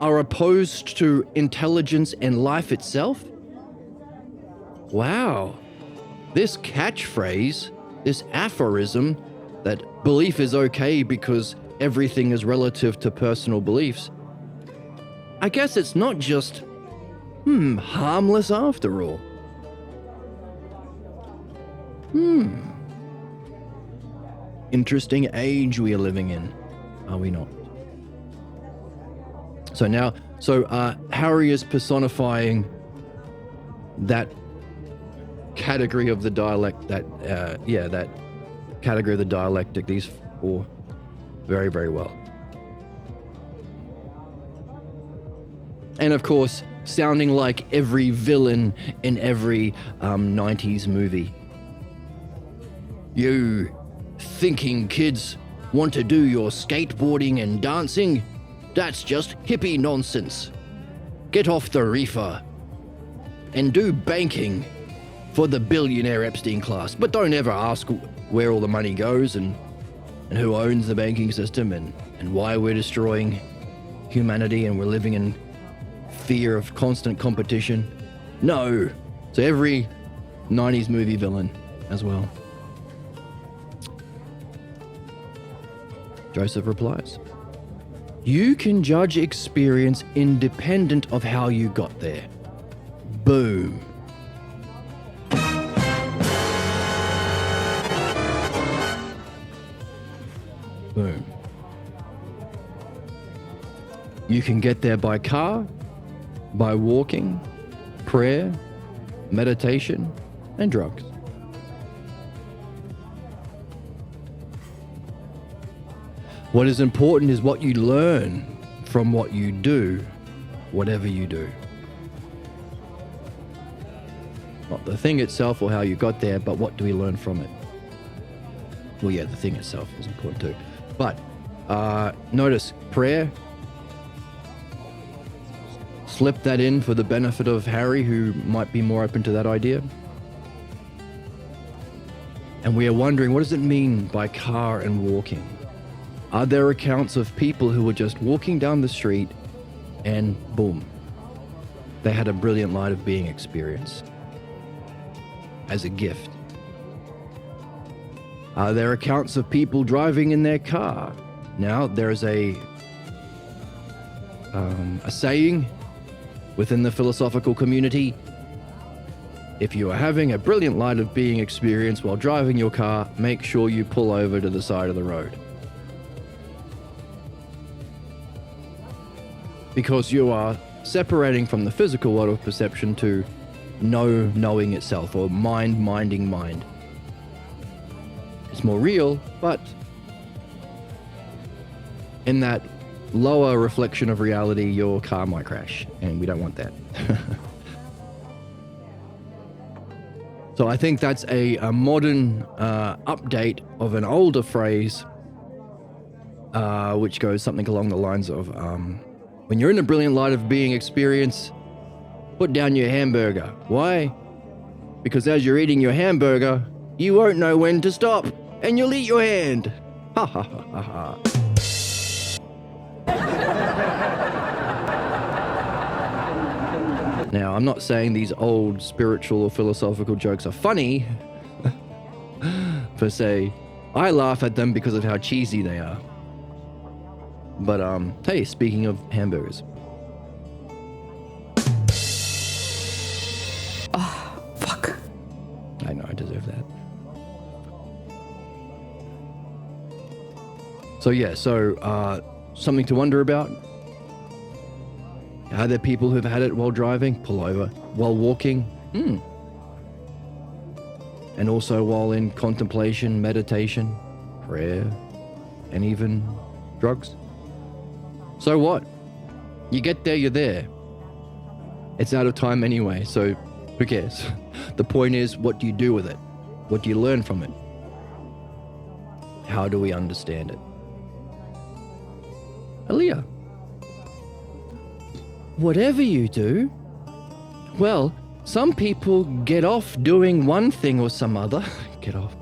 are opposed to intelligence and life itself. Wow. This catchphrase, this aphorism that belief is okay because everything is relative to personal beliefs, I guess it's not just, harmless after all. Interesting age we are living in, are we not? So Harry is personifying that category of the dialect, that category of the dialectic, these four, very, very well. And of course, sounding like every villain in every 90s movie. You thinking kids want to do your skateboarding and dancing? That's just hippie nonsense. Get off the reefer and do banking for the billionaire Epstein class. But don't ever ask where all the money goes and who owns the banking system and why we're destroying humanity and we're living in fear of constant competition. No. So every 90s movie villain as well. Joseph replies, "You can judge experience independent of how you got there." Boom. Boom. You can get there by car, by walking, prayer, meditation, and drugs. What is important is what you learn from what you do, whatever you do. Not the thing itself or how you got there, but what do we learn from it? Well, yeah, the thing itself is important too. But notice prayer. Slip that in for the benefit of Harry, who might be more open to that idea. And we are wondering, what does it mean by car and walking? Are there accounts of people who were just walking down the street and boom, they had a brilliant light of being experience as a gift? Are there accounts of people driving in their car? Now, there's a saying within the philosophical community: if you are having a brilliant light of being experience while driving your car, make sure you pull over to the side of the road. Because you are separating from the physical world of perception to knowing itself, or minding mind. It's more real, but in that lower reflection of reality, your car might crash, and we don't want that. So I think that's a modern update of an older phrase, which goes something along the lines of, when you're in the brilliant light of being experience, put down your hamburger. Why? Because as you're eating your hamburger, you won't know when to stop, and you'll eat your hand. Ha ha ha ha ha. Now, I'm not saying these old spiritual or philosophical jokes are funny, per se. I laugh at them because of how cheesy they are. But, hey, speaking of hamburgers. Oh, fuck. I know, I deserve that. Something to wonder about. Are there people who've had it while driving? Pull over. While walking? And also while in contemplation, meditation, prayer, and even drugs? So what? You get there, you're there. It's out of time anyway, so who cares? The point is, what do you do with it? What do you learn from it? How do we understand it? Aaliyah, whatever you do, well, some people get off doing one thing or some other. Get off.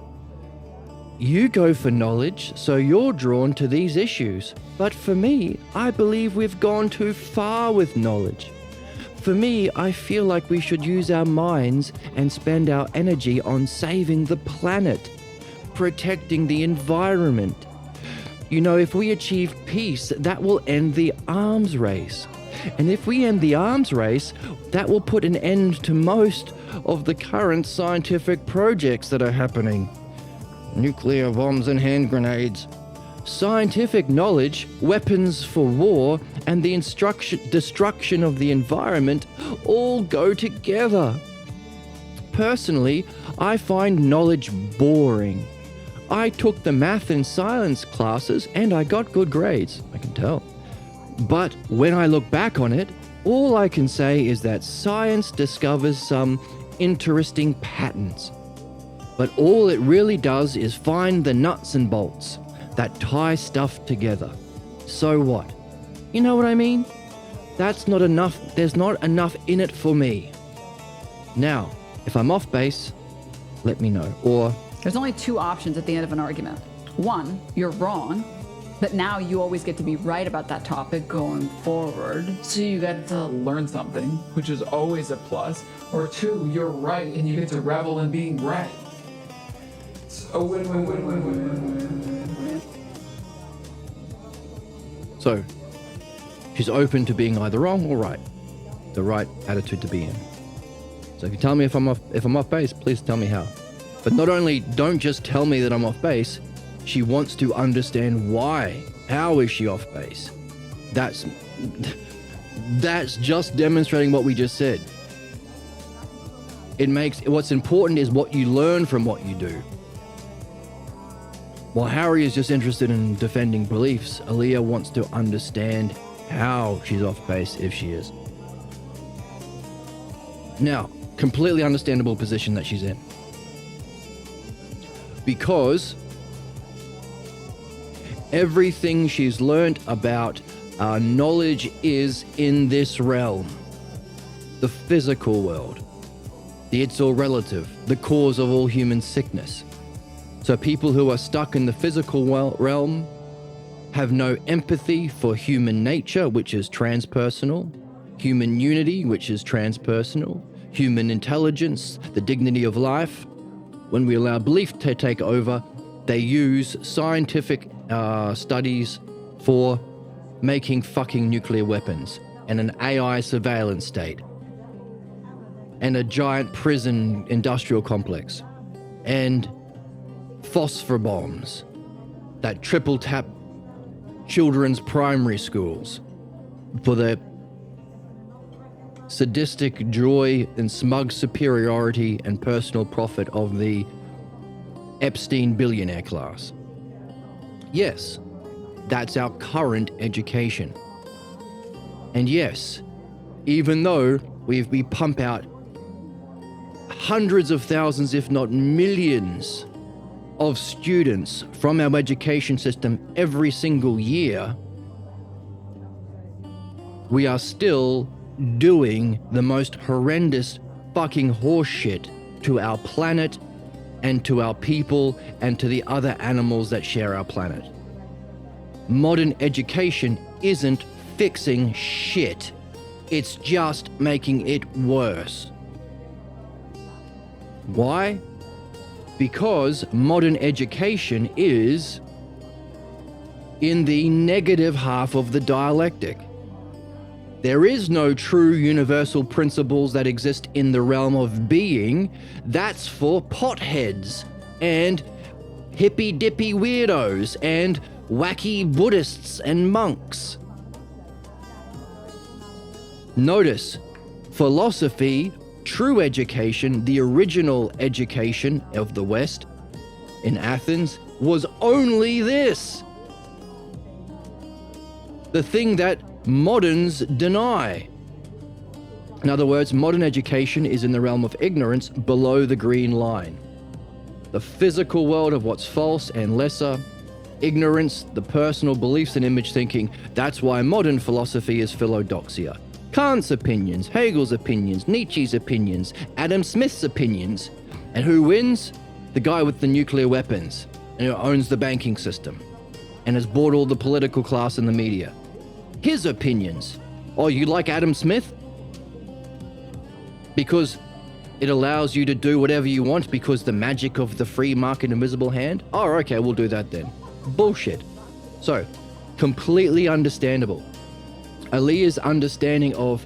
You go for knowledge, so you're drawn to these issues. But for me, I believe we've gone too far with knowledge. For me, I feel like we should use our minds and spend our energy on saving the planet, protecting the environment. You know, if we achieve peace, that will end the arms race. And if we end the arms race, that will put an end to most of the current scientific projects that are happening. Nuclear bombs and hand grenades. Scientific knowledge, weapons for war, and the destruction of the environment all go together. Personally, I find knowledge boring. I took the math and science classes and I got good grades, I can tell. But when I look back on it, all I can say is that science discovers some interesting patterns. But all it really does is find the nuts and bolts that tie stuff together. So what? You know what I mean? That's not enough. There's not enough in it for me. Now, if I'm off base, let me know. Or There's only two options at the end of an argument. One, you're wrong, but now you always get to be right about that topic going forward. So you get to learn something, which is always a plus. Or two, you're right and you get to revel in being right. It's a win-win-win-win-win-win-win. so, she's open to being either wrong or right. The right attitude to be in. So if you tell me if I'm off base, please tell me how. But not only don't just tell me that I'm off base, she wants to understand why. How is she off base? That's just demonstrating what we just said. What's important is what you learn from what you do. While Harry is just interested in defending beliefs, Aaliyah wants to understand how she's off base if she is. Now, completely understandable position that she's in. Because everything she's learned about knowledge is in this realm. The physical world. The it's all relative. The cause of all human sickness. So people who are stuck in the physical realm have no empathy for human nature, which is transpersonal, human unity, which is transpersonal, human intelligence, the dignity of life. When we allow belief to take over, they use scientific studies for making fucking nuclear weapons and an AI surveillance state and a giant prison industrial complex and phosphor bombs that triple tap children's primary schools for the sadistic joy and smug superiority and personal profit of the Epstein billionaire class. Yes, that's our current education. And yes, even though we pump out hundreds of thousands, if not millions, of students from our education system every single year, we are still doing the most horrendous fucking horseshit to our planet and to our people and to the other animals that share our planet. Modern education isn't fixing shit. It's just making it worse. Why? Because modern education is in the negative half of the dialectic. There is no true universal principles that exist in the realm of being. That's for potheads and hippy-dippy weirdos and wacky Buddhists and monks. Notice, philosophy, true education, the original education of the West in Athens was only this. The thing that moderns deny. In other words, modern education is in the realm of ignorance below the green line. The physical world of what's false and lesser, ignorance, the personal beliefs and image thinking, that's why modern philosophy is philodoxia. Kant's opinions, Hegel's opinions, Nietzsche's opinions, Adam Smith's opinions. And who wins? The guy with the nuclear weapons and who owns the banking system and has bought all the political class and the media. His opinions. Oh, you like Adam Smith? Because it allows you to do whatever you want because the magic of the free market invisible hand? Oh, okay, we'll do that then. Bullshit. So, completely understandable. Aaliyah's understanding of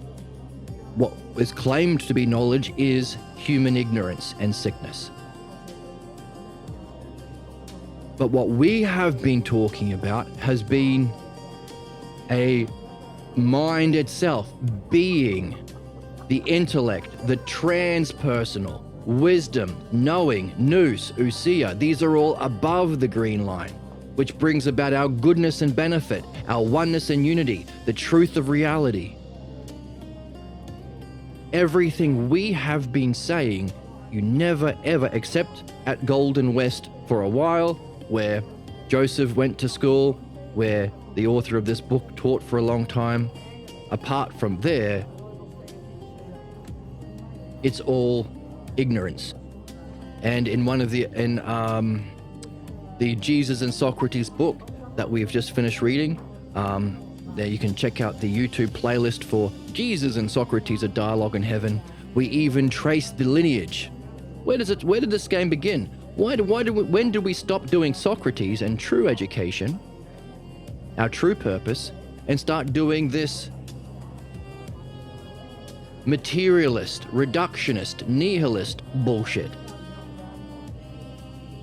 what is claimed to be knowledge is human ignorance and sickness. But what we have been talking about has been a mind itself, being, the intellect, the transpersonal, wisdom, knowing, nous, ousia. These are all above the green line, which brings about our goodness and benefit, our oneness and unity, the truth of reality. Everything we have been saying, you never ever, except at Golden West for a while, where Joseph went to school, where the author of this book taught for a long time. Apart from there, it's all ignorance. And in one of the Jesus and Socrates book that we've just finished reading, there you can check out the YouTube playlist for Jesus and Socrates, a dialogue in heaven. We even trace the lineage. Where did this game begin? When did we stop doing Socrates and true education, our true purpose, and start doing this materialist, reductionist, nihilist bullshit?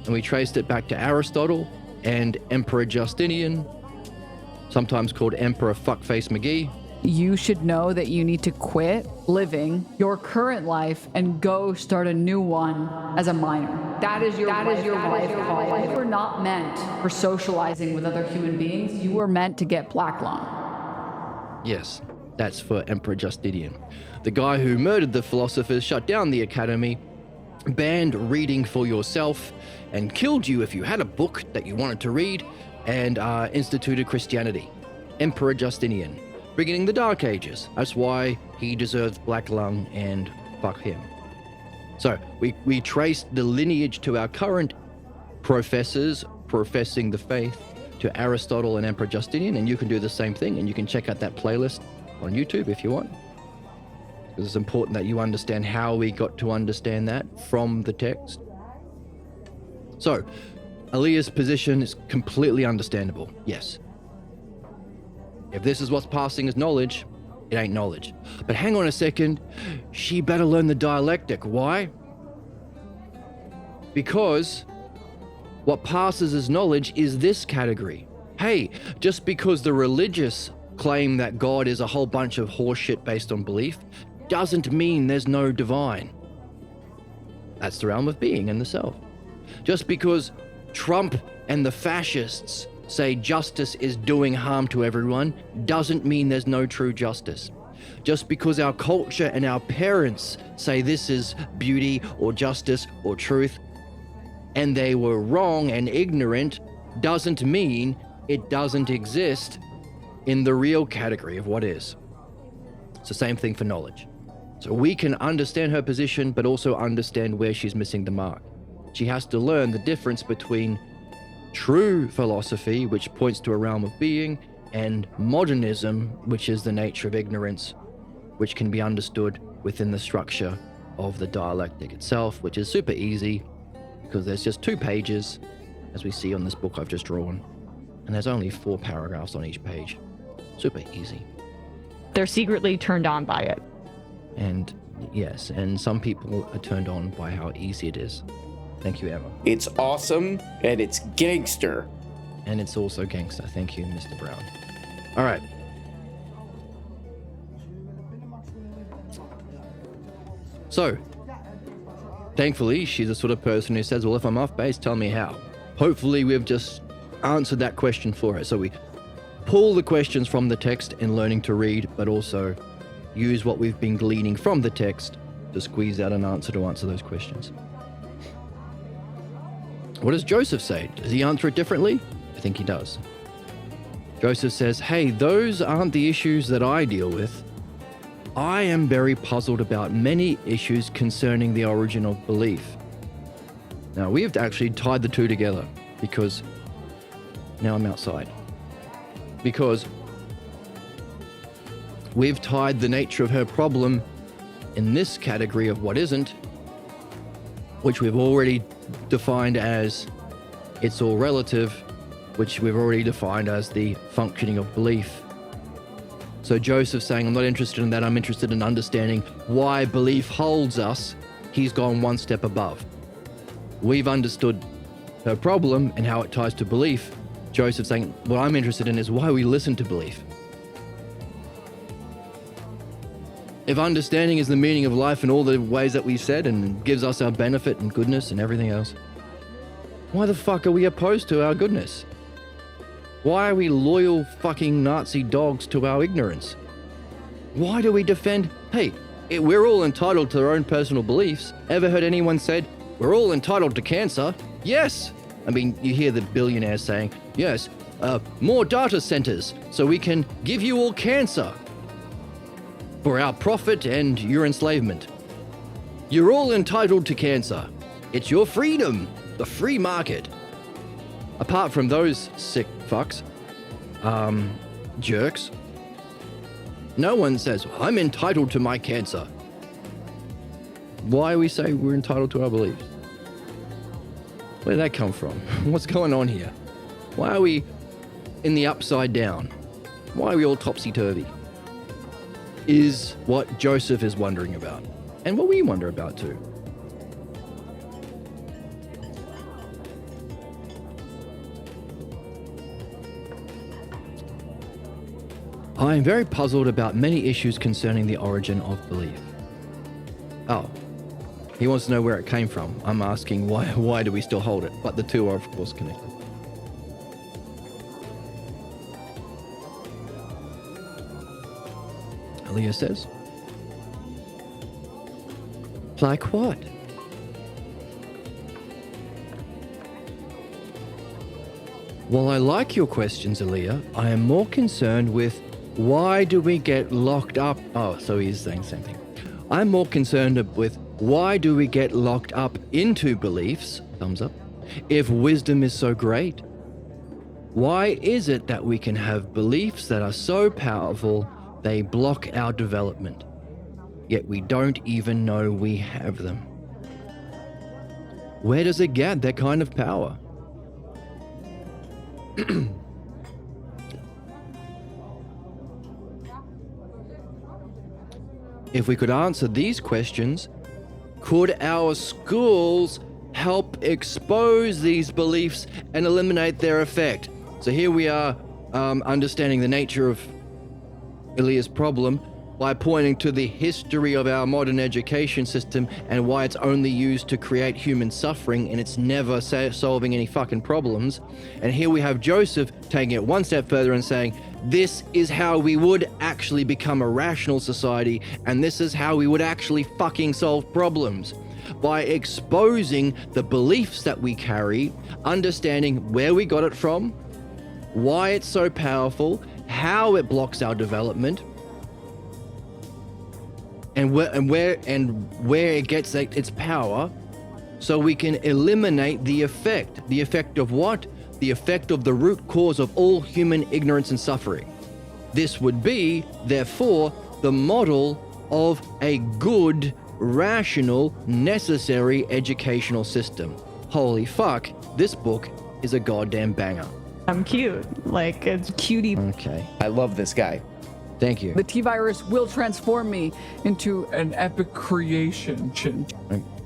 And we traced it back to Aristotle and Emperor Justinian, sometimes called Emperor Fuckface McGee. You should know that you need to quit living your current life and go start a new one as a minor. That is your life call. You were not meant for socializing with other human beings. You were meant to get black lung. Yes, that's for Emperor Justinian. The guy who murdered the philosophers, shut down the academy, banned reading for yourself, and killed you if you had a book that you wanted to read, and instituted Christianity. Emperor Justinian, beginning the Dark Ages. That's why he deserves black lung, and fuck him. So we traced the lineage to our current professors professing the faith, to Aristotle and Emperor Justinian, and you can do the same thing, and you can check out that playlist on YouTube if you want. Because it's important that you understand how we got to understand that from the text. So, Aaliyah's position is completely understandable, yes. If this is what's passing as knowledge, it ain't knowledge. But hang on a second, she better learn the dialectic. Why? Because what passes as knowledge is this category. Hey, just because the religious claim that God is a whole bunch of horseshit based on belief, doesn't mean there's no divine. That's the realm of being and the self. Just because Trump and the fascists say justice is doing harm to everyone, doesn't mean there's no true justice. Just because our culture and our parents say this is beauty or justice or truth, and they were wrong and ignorant, doesn't mean it doesn't exist in the real category of what is. It's the same thing for knowledge. So we can understand her position, but also understand where she's missing the mark. She has to learn the difference between true philosophy, which points to a realm of being, and modernism, which is the nature of ignorance, which can be understood within the structure of the dialectic itself, which is super easy because there's just 2 pages, as we see on this book I've just drawn, and there's only 4 paragraphs on each page. Super easy. They're secretly turned on by it. And yes, and some people are turned on by how easy it is. Thank you, Emma. It's awesome and it's gangster. and it's also gangster. Thank you, Mr. Brown. All right. So, thankfully, she's the sort of person who says, well, if I'm off base, tell me how. Hopefully, we've just answered that question for her. So we pull the questions from the text in learning to read, but also use what we've been gleaning from the text to squeeze out an answer to answer those questions. What does Joseph say? Does he answer it differently? I think he does. Joseph says, hey, those aren't the issues that I deal with. I am very puzzled about many issues concerning the origin of belief. Now, we have actually tied the two together because now I'm outside. Because we've tied the nature of her problem in this category of what isn't, which we've already defined as it's all relative, which we've already defined as the functioning of belief. So Joseph's saying, I'm not interested in that, I'm interested in understanding why belief holds us. He's gone one step above. We've understood her problem and how it ties to belief. Joseph's saying, what I'm interested in is why we listen to belief. If understanding is the meaning of life in all the ways that we said and gives us our benefit and goodness and everything else, why the fuck are we opposed to our goodness? Why are we loyal fucking Nazi dogs to our ignorance? Why do we defend, hey, we're all entitled to our own personal beliefs. Ever heard anyone said, we're all entitled to cancer? Yes. I mean, you hear the billionaires saying, yes, more data centers so we can give you all cancer for our profit and your enslavement. You're all entitled to cancer. It's your freedom, the free market. Apart from those sick fucks, jerks, no one says, I'm entitled to my cancer. Why we say we're entitled to our beliefs? Where did that come from? What's going on here? Why are we in the upside down? Why are we all topsy-turvy? Is what Joseph is wondering about, and what we wonder about too. I am very puzzled about many issues concerning the origin of belief. Oh, he wants to know where it came from. I'm asking why do we still hold it? But the two are of course connected. Leah says, like what? While I like your questions, Aaliyah, I am more concerned with why do we get locked up? Oh, so he's saying the same thing. I'm more concerned with why do we get locked up into beliefs, thumbs up, if wisdom is so great? Why is it that we can have beliefs that are so powerful they block our development, yet we don't even know we have them? Where does it get that kind of power? If we could answer these questions, could our schools help expose these beliefs and eliminate their effect? So here we are understanding the nature of Ilya's problem by pointing to the history of our modern education system and why it's only used to create human suffering and it's never solving any fucking problems. And here we have Joseph taking it one step further and saying, this is how we would actually become a rational society, and this is how we would actually fucking solve problems. By exposing the beliefs that we carry, understanding where we got it from, why it's so powerful, how it blocks our development, and where it gets its power, so we can eliminate the effect. The effect of what? The effect of the root cause of all human ignorance and suffering. This would be, therefore, the model of a good, rational, necessary educational system. Holy fuck, this book is a goddamn banger. I'm cute. Like, it's cutie. Okay, I love this guy. thank you. The T-virus will transform me into An epic creation.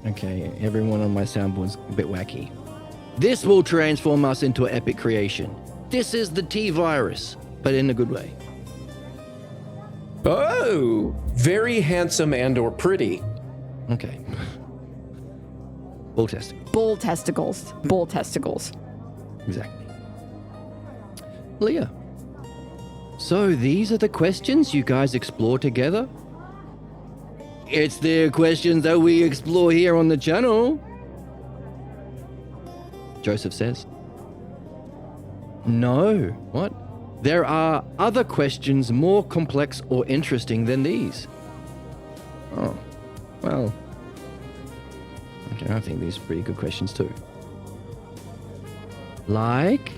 Okay, everyone on my soundboard's a bit wacky. This will transform us into an epic creation. This is the T-virus, but in a good way. Oh, very handsome and or pretty. Okay. Bull testing. Bull testicles. Bull testicles. Exactly. Leah. So these are the questions you guys explore together? It's the questions that we explore here on the channel. Joseph says. No. What? There are other questions more complex or interesting than these. Oh, well. Okay, I think these are pretty good questions too. Like,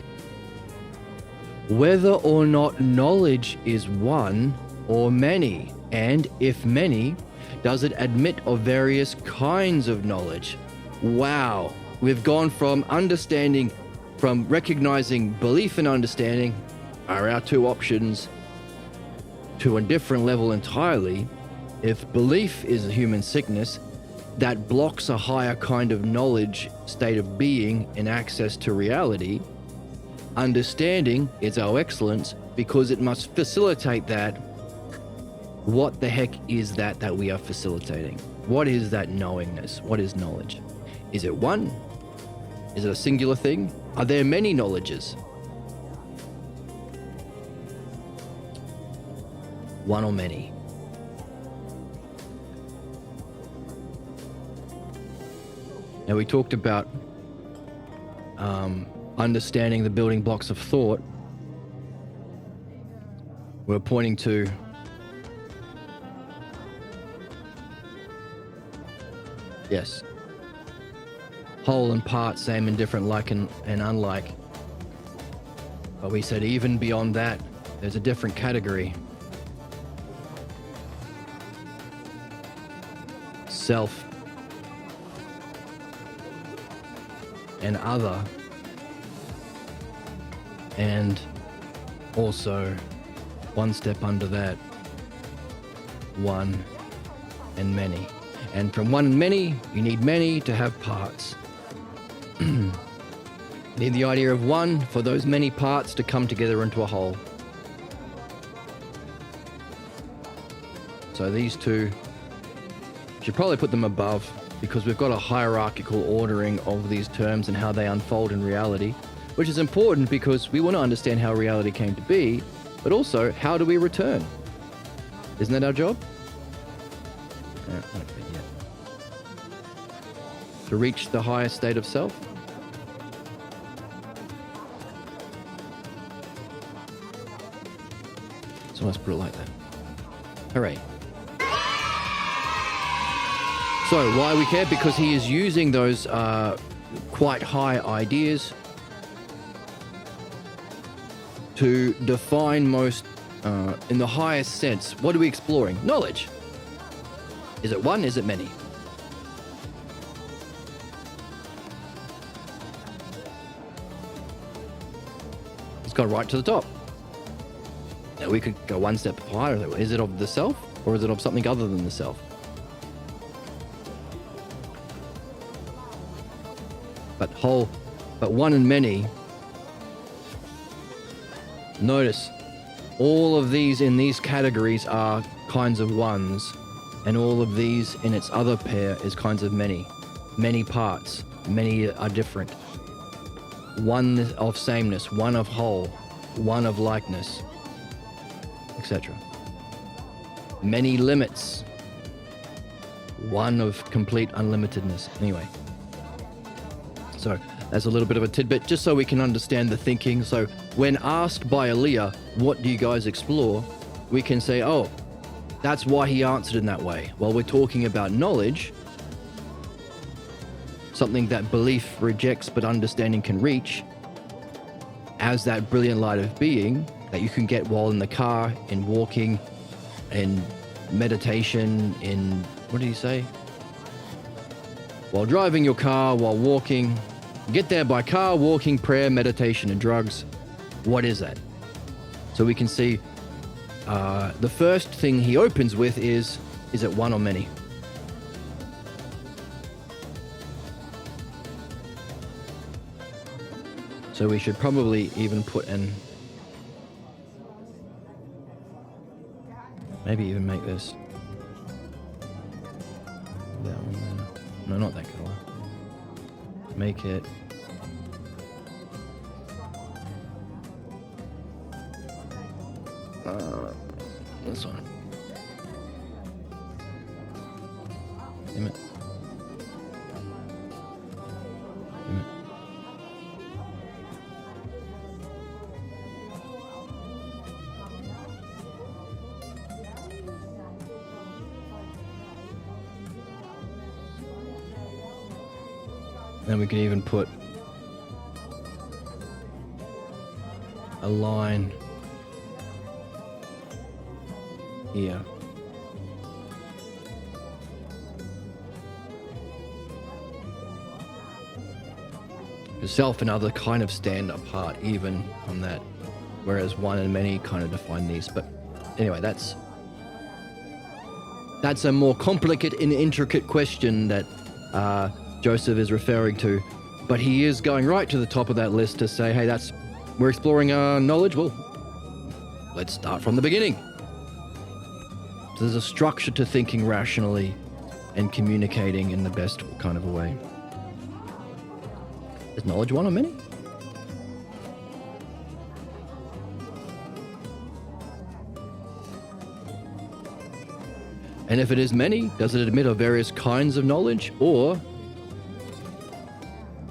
whether or not knowledge is one or many, and if many, does it admit of various kinds of knowledge? Wow, we've gone from recognizing belief and understanding are our two options to a different level entirely. If belief is a human sickness, that blocks a higher kind of knowledge, state of being, and access to reality. Understanding is our excellence because it must facilitate that. What the heck is that we are facilitating? What is that knowingness? What is knowledge? Is it one? Is it a singular thing? Are there many knowledges? One or many? Now we talked about understanding the building blocks of thought. We're pointing to yes, whole and part, same and different, like and unlike. But we said even beyond that, there's a different category. Self and other, and also one step under that, one and many. And from one and many, you need many to have parts. You need the idea of one for those many parts to come together into a whole. So these two, should probably put them above, because we've got a hierarchical ordering of these terms and how they unfold in reality, which is important because we want to understand how reality came to be, but also how do we return? Isn't that our job? Not yet. To reach the highest state of self? So let's put it like that. Hooray. So why we care? Because he is using those quite high ideas to define most, in the highest sense. What are we exploring? Knowledge. Is it one? Is it many? Let's go right to the top. Now we could go one step higher. Is it of the self, or is it of something other than the self? But one and many. Notice all of these in these categories are kinds of ones, and all of these in its other pair is kinds of many. Many parts, many are different. One of sameness, one of whole, one of likeness, etc. Many limits, one of complete unlimitedness. Anyway. So that's a little bit of a tidbit, just so we can understand the thinking. So when asked by Aaliyah, what do you guys explore? We can say, oh, that's why he answered in that way. Well, we're talking about knowledge, something that belief rejects but understanding can reach, as that brilliant light of being that you can get while in the car, in walking, in meditation, in, what did he say? While driving your car, while walking. Get there by car, walking, prayer, meditation, and drugs. What is that? So we can see the first thing he opens with is it one or many? So we should probably even put an... Maybe even make this... That one there. No, not that color. Make it... this one. Damn it. Damn it. Then we can even put a line here. The self and other kind of stand apart even from that, whereas one and many kind of define these. But anyway, that's a more complicated and intricate question that Joseph is referring to, but he is going right to the top of that list to say, hey, we're exploring knowledge. Well, let's start from the beginning. So there's a structure to thinking rationally and communicating in the best kind of a way. Is knowledge one or many? And if it is many, does it admit of various kinds of knowledge, or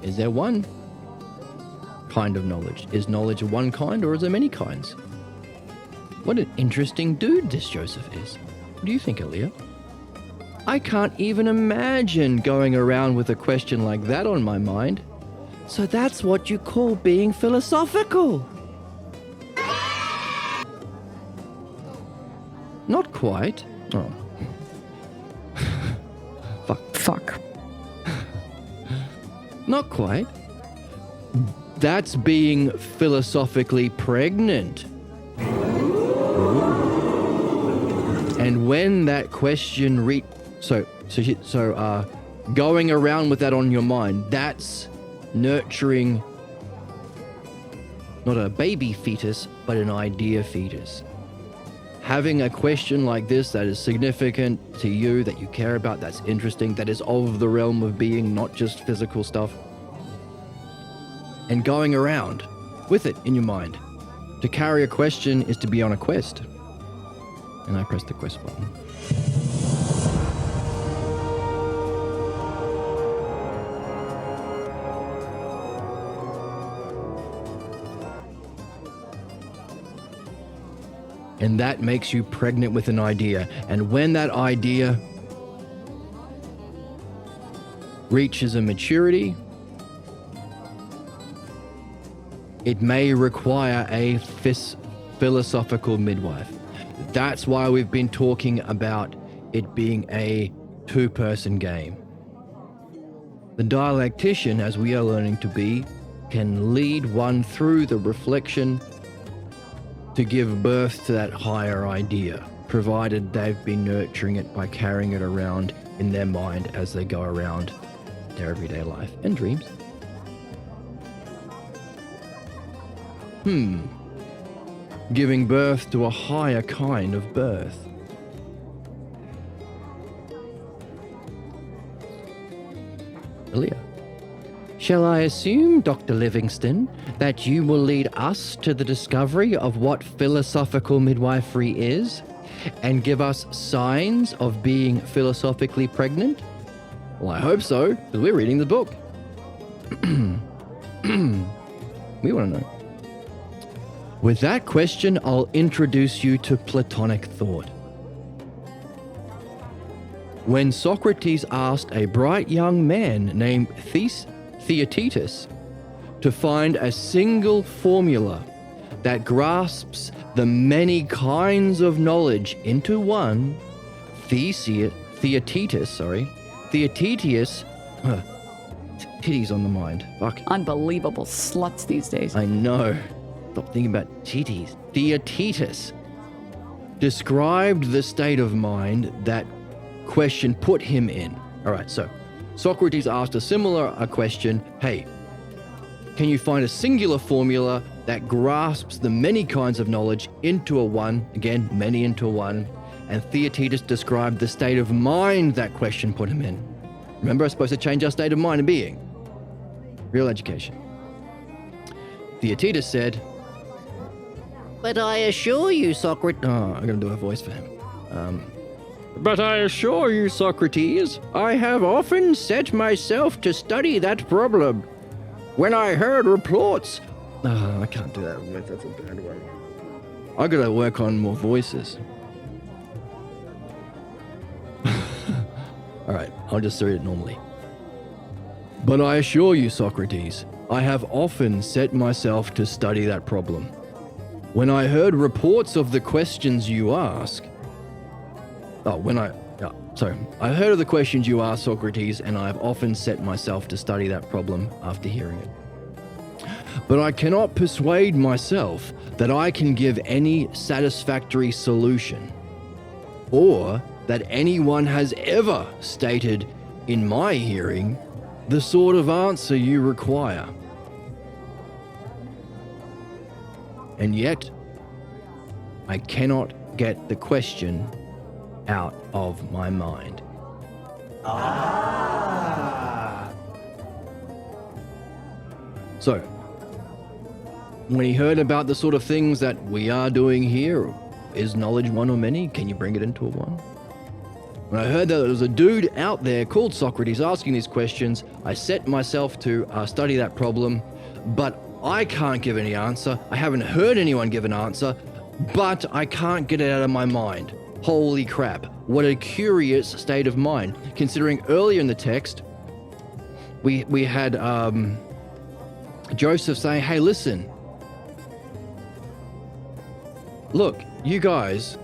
is there one kind of knowledge? Is knowledge one kind, or is there many kinds? What an interesting dude this Joseph is. What do you think, Aaliyah? I can't even imagine going around with a question like that on my mind. So that's what you call being philosophical. Not quite. Oh. Fuck. Not quite. That's being philosophically pregnant. And when that question going around with that on your mind, that's nurturing not a baby fetus, but an idea fetus. Having a question like this that is significant to you, that you care about, that's interesting, that is of the realm of being, not just physical stuff, and going around with it in your mind. To carry a question is to be on a quest. And I press the quest button. And that makes you pregnant with an idea. And when that idea reaches a maturity, it may require a philosophical midwife. That's why we've been talking about it being a two-person game. The dialectician, as we are learning to be, can lead one through the reflection to give birth to that higher idea, provided they've been nurturing it by carrying it around in their mind as they go around their everyday life and dreams. Giving birth to a higher kind of birth. Aaliyah. Shall I assume, Dr. Livingston, that you will lead us to the discovery of what philosophical midwifery is and give us signs of being philosophically pregnant? Well, I hope so, because we're reading the book. We want to know. With that question, I'll introduce you to Platonic thought. When Socrates asked a bright young man named Theaetetus to find a single formula that grasps the many kinds of knowledge into one, Theaetetus, titties on the mind. Fuck. Unbelievable sluts these days. I know. Stop thinking about titties. Theaetetus described the state of mind that question put him in. All right, so Socrates asked a similar question. Hey, can you find a singular formula that grasps the many kinds of knowledge into a one, again, many into a one, and Theaetetus described the state of mind that question put him in. Remember, I'm supposed to change our state of mind and being. Real education. Theaetetus said, "But I assure you, Socrates..." Oh, I'm going to do a voice for him. "But I assure you, Socrates, I have often set myself to study that problem. When I heard reports..." Oh, I can't do that voice. That's a bad one. I got to work on more voices. All right, I'll just read it normally. "But I assure you, Socrates, I have often set myself to study that problem. When I heard reports of the questions you ask..." I heard of the questions you asked, Socrates, and I have often set myself to study that problem after hearing it. But I cannot persuade myself that I can give any satisfactory solution, or that anyone has ever stated in my hearing the sort of answer you require. And yet, I cannot get the question out of my mind." So, when he heard about the sort of things that we are doing here, is knowledge one or many? Can you bring it into a one? When I heard that there was a dude out there called Socrates asking these questions, I set myself to study that problem, but I can't give any answer. I haven't heard anyone give an answer, but I can't get it out of my mind. Holy crap, what a curious state of mind. Considering earlier in the text, we had Joseph saying, "Hey, listen, look, you guys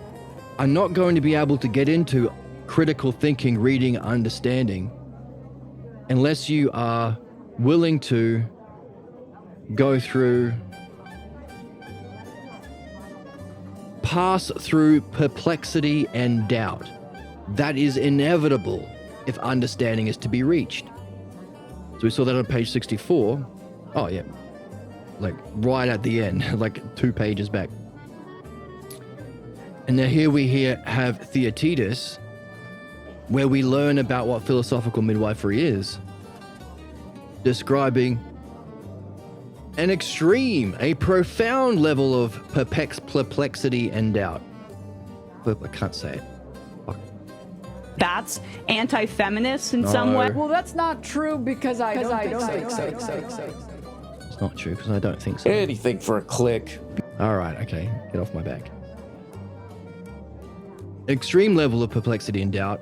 are not going to be able to get into critical thinking, reading, understanding unless you are willing to go through, pass through perplexity and doubt. That is inevitable if understanding is to be reached." So we saw that on page 64. Oh yeah, like right at the end, like 2 pages back. And now here we have Theaetetus, where we learn about what philosophical midwifery is, describing an extreme, a profound level of perplexity and doubt. I can't say it. Fuck. That's anti-feminist in some way. Well, that's not true because I don't think so. It's not true because I don't think so. Anything for a click. All right, okay, get off my back. Extreme level of perplexity and doubt.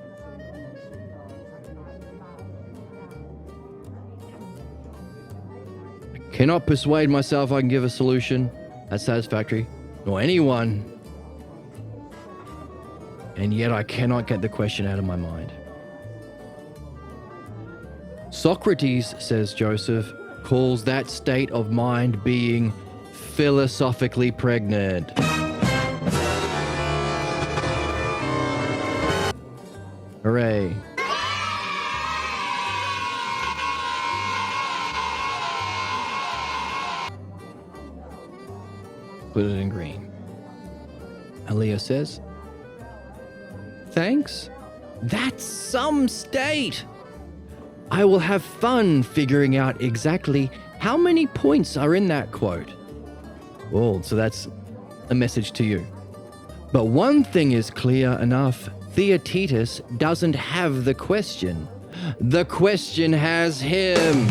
Cannot persuade myself I can give a solution that's satisfactory, nor anyone, and yet I cannot get the question out of my mind. Socrates, says Joseph, calls that state of mind being philosophically pregnant. Hooray. Put it in green. Alea says, "Thanks. That's some state. I will have fun figuring out exactly how many points are in that quote." Oh, so that's a message to you. But one thing is clear enough. Theaetetus doesn't have the question. The question has him.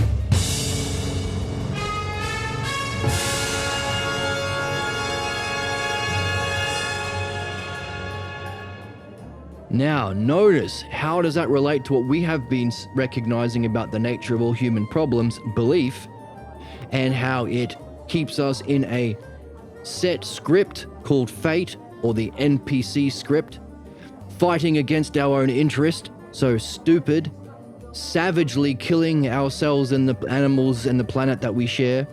Now, notice, how does that relate to what we have been recognizing about the nature of all human problems, belief, and how it keeps us in a set script called fate, or the NPC script, fighting against our own interest, so stupid, savagely killing ourselves and the animals and the planet that we share.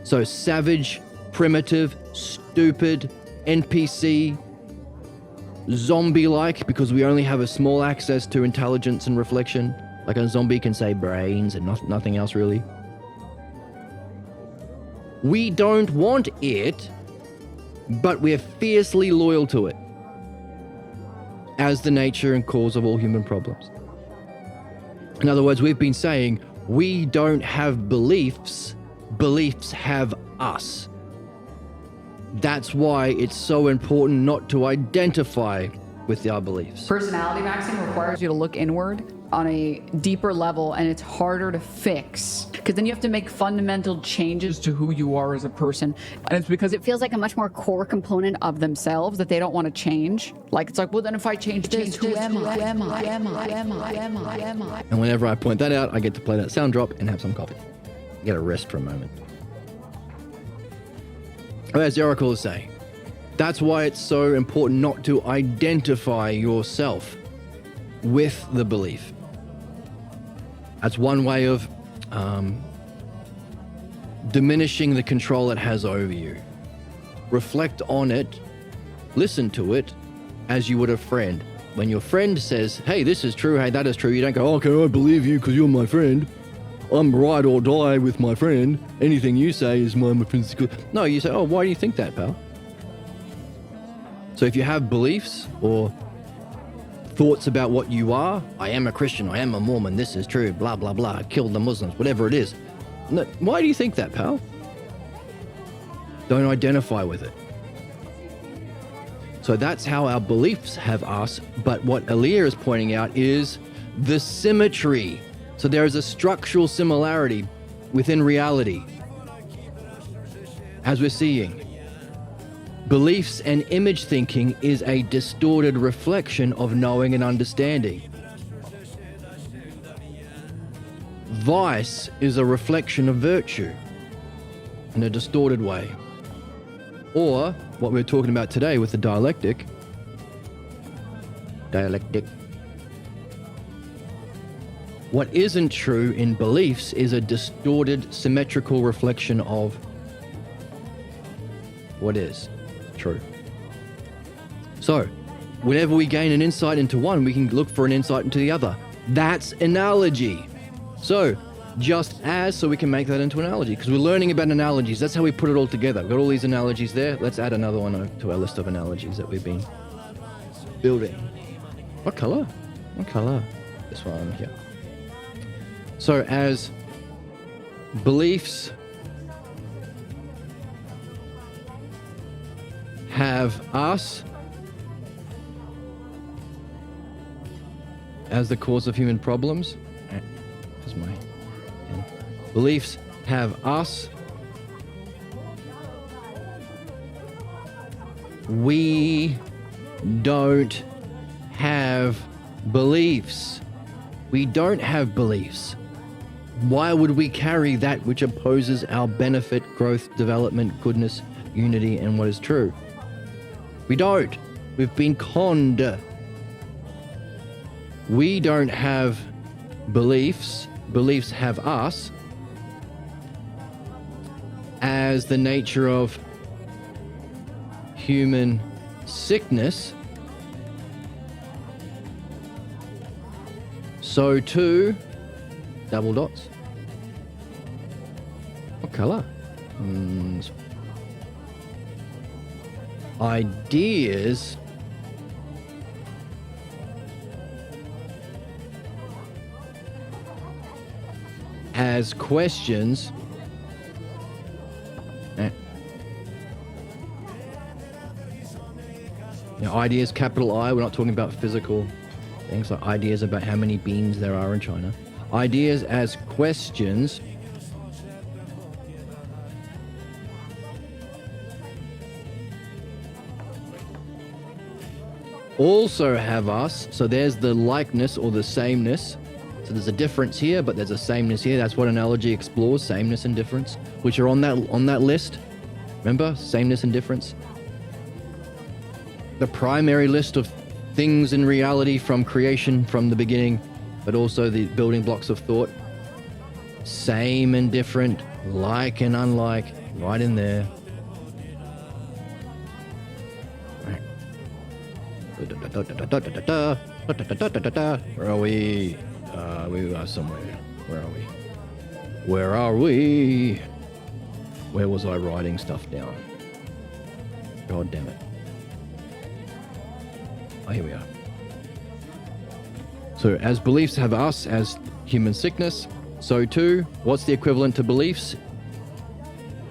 So savage, primitive, stupid, NPC, zombie-like, because we only have a small access to intelligence and reflection. Like a zombie can say brains and nothing else really. We don't want it, but we're fiercely loyal to it as the nature and cause of all human problems. In other words, we've been saying we don't have beliefs, beliefs have us. That's why it's so important not to identify with our beliefs. Personality maxing requires you to look inward on a deeper level, and it's harder to fix because then you have to make fundamental changes to who you are as a person. And it's because it feels like a much more core component of themselves that they don't want to change. Like, it's like, well, then if I change this, who am I? And whenever I point that out, I get to play that sound drop and have some coffee. Get a rest for a moment. As the Oracle is saying, that's why it's so important not to identify yourself with the belief. That's one way of diminishing the control it has over you. Reflect on it, listen to it as you would a friend. When your friend says, hey, this is true, hey, that is true, you don't go, okay, I believe you because you're my friend. I'm ride or die with my friend. Anything you say is my friend's good. No, you say, oh, why do you think that, pal? So if you have beliefs or thoughts about what you are, I am a Christian, I am a Mormon, this is true, blah, blah, blah, killed the Muslims, whatever it is. No, why do you think that, pal? Don't identify with it. So that's how our beliefs have us. But what Aaliyah is pointing out is the symmetry. So there is a structural similarity within reality. As we're seeing, beliefs and image thinking is a distorted reflection of knowing and understanding. Vice is a reflection of virtue in a distorted way. Or what we're talking about today with the dialectic. What isn't true in beliefs is a distorted, symmetrical reflection of what is true. So, whenever we gain an insight into one, we can look for an insight into the other. That's analogy. So, just as, so we can make that into an analogy, because we're learning about analogies. That's how we put it all together. We've got all these analogies there. Let's add another one to our list of analogies that we've been building. What color? What color? This one here. So, as beliefs have us as the cause of human problems, beliefs have us. We don't have beliefs. We don't have beliefs. Why would we carry that which opposes our benefit, growth, development, goodness, unity, and what is true? We don't. We've been conned. We don't have beliefs. Beliefs have us as the nature of human sickness. So too, double dots. What color? Ideas as questions. Now, ideas, capital I, we're not talking about physical things like ideas about how many beans there are in China. Ideas as questions also have us. So there's the likeness or the sameness. So there's a difference here, but there's a sameness here. That's what analogy explores, sameness and difference, which are on that list. Remember, sameness and difference. The primary list of things in reality from creation, from the beginning, but also the building blocks of thought. Same and different, like and unlike, right in there. Where are we? We are somewhere. Where are we? Where are we? Where was I writing stuff down? God damn it. Oh, here we are. So as beliefs have us as human sickness, so too, what's the equivalent to beliefs?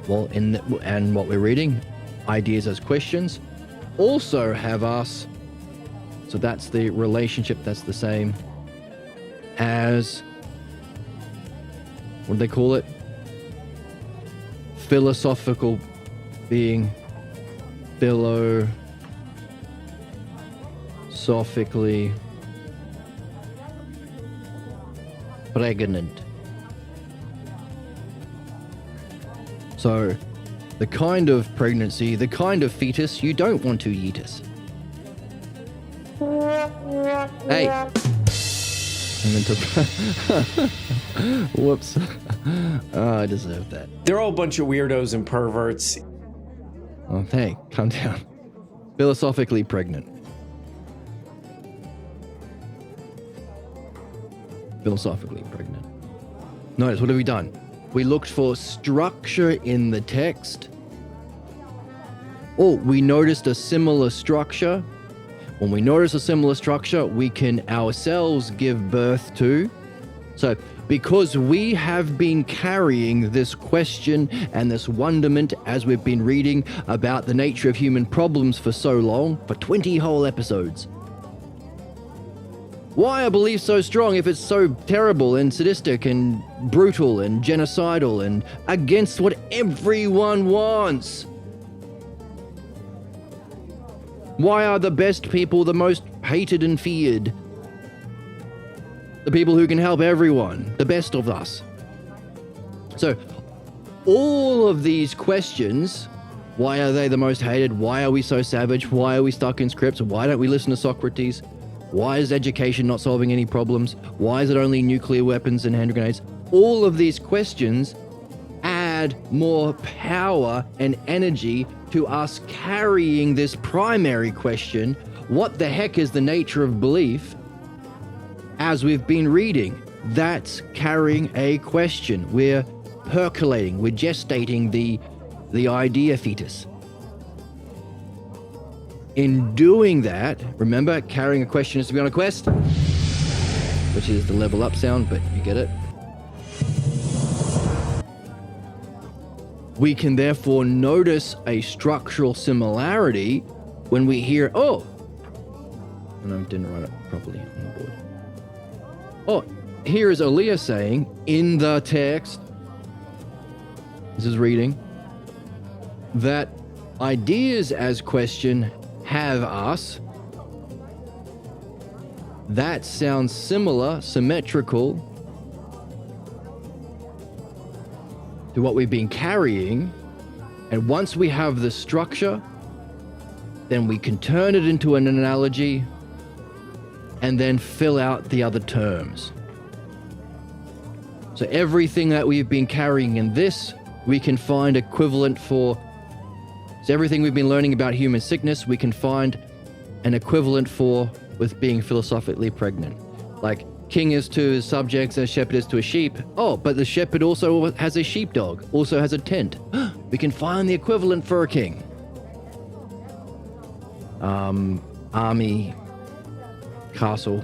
Well, and what we're reading, ideas as questions, also have us. So that's the relationship, that's the same as, what do they call it? Philosophical being, philosophically pregnant. So, the kind of pregnancy, the kind of fetus you don't want to yeetus. Hey! I meant to... Whoops. Oh, I deserved that. They're all a bunch of weirdos and perverts. Oh, hey, calm down. Philosophically pregnant. Philosophically pregnant. Notice, what have we done? We looked for structure in the text. Oh, we noticed a similar structure. When we notice a similar structure, we can ourselves give birth to. So, because we have been carrying this question and this wonderment as we've been reading about the nature of human problems for so long, for 20 whole episodes. Why are beliefs so strong if it's so terrible and sadistic and brutal and genocidal and against what everyone wants? Why are the best people the most hated and feared? The people who can help everyone, the best of us. So, all of these questions, why are they the most hated? Why are we so savage? Why are we stuck in scripts? Why don't we listen to Socrates? Why is education not solving any problems? Why is it only nuclear weapons and hand grenades? All of these questions add more power and energy to us carrying this primary question, what the heck is the nature of belief? As we've been reading, that's carrying a question. We're percolating, we're gestating the idea fetus. In doing that, remember, carrying a question is to be on a quest, which is the level up sound, but you get it. We can therefore notice a structural similarity when we hear, oh, and I didn't write it properly on the board. Oh, here is Aaliyah saying in the text, this is reading, that ideas as question have us. That sounds similar, symmetrical to what we've been carrying. And once we have the structure, then we can turn it into an analogy and then fill out the other terms. So everything that we've been carrying in this, we can find equivalent for. So everything we've been learning about human sickness, we can find an equivalent for with being philosophically pregnant. Like king is to his subjects as shepherd is to a sheep. Oh, but the shepherd also has a sheepdog, also has a tent. We can find the equivalent for a king. Army, castle,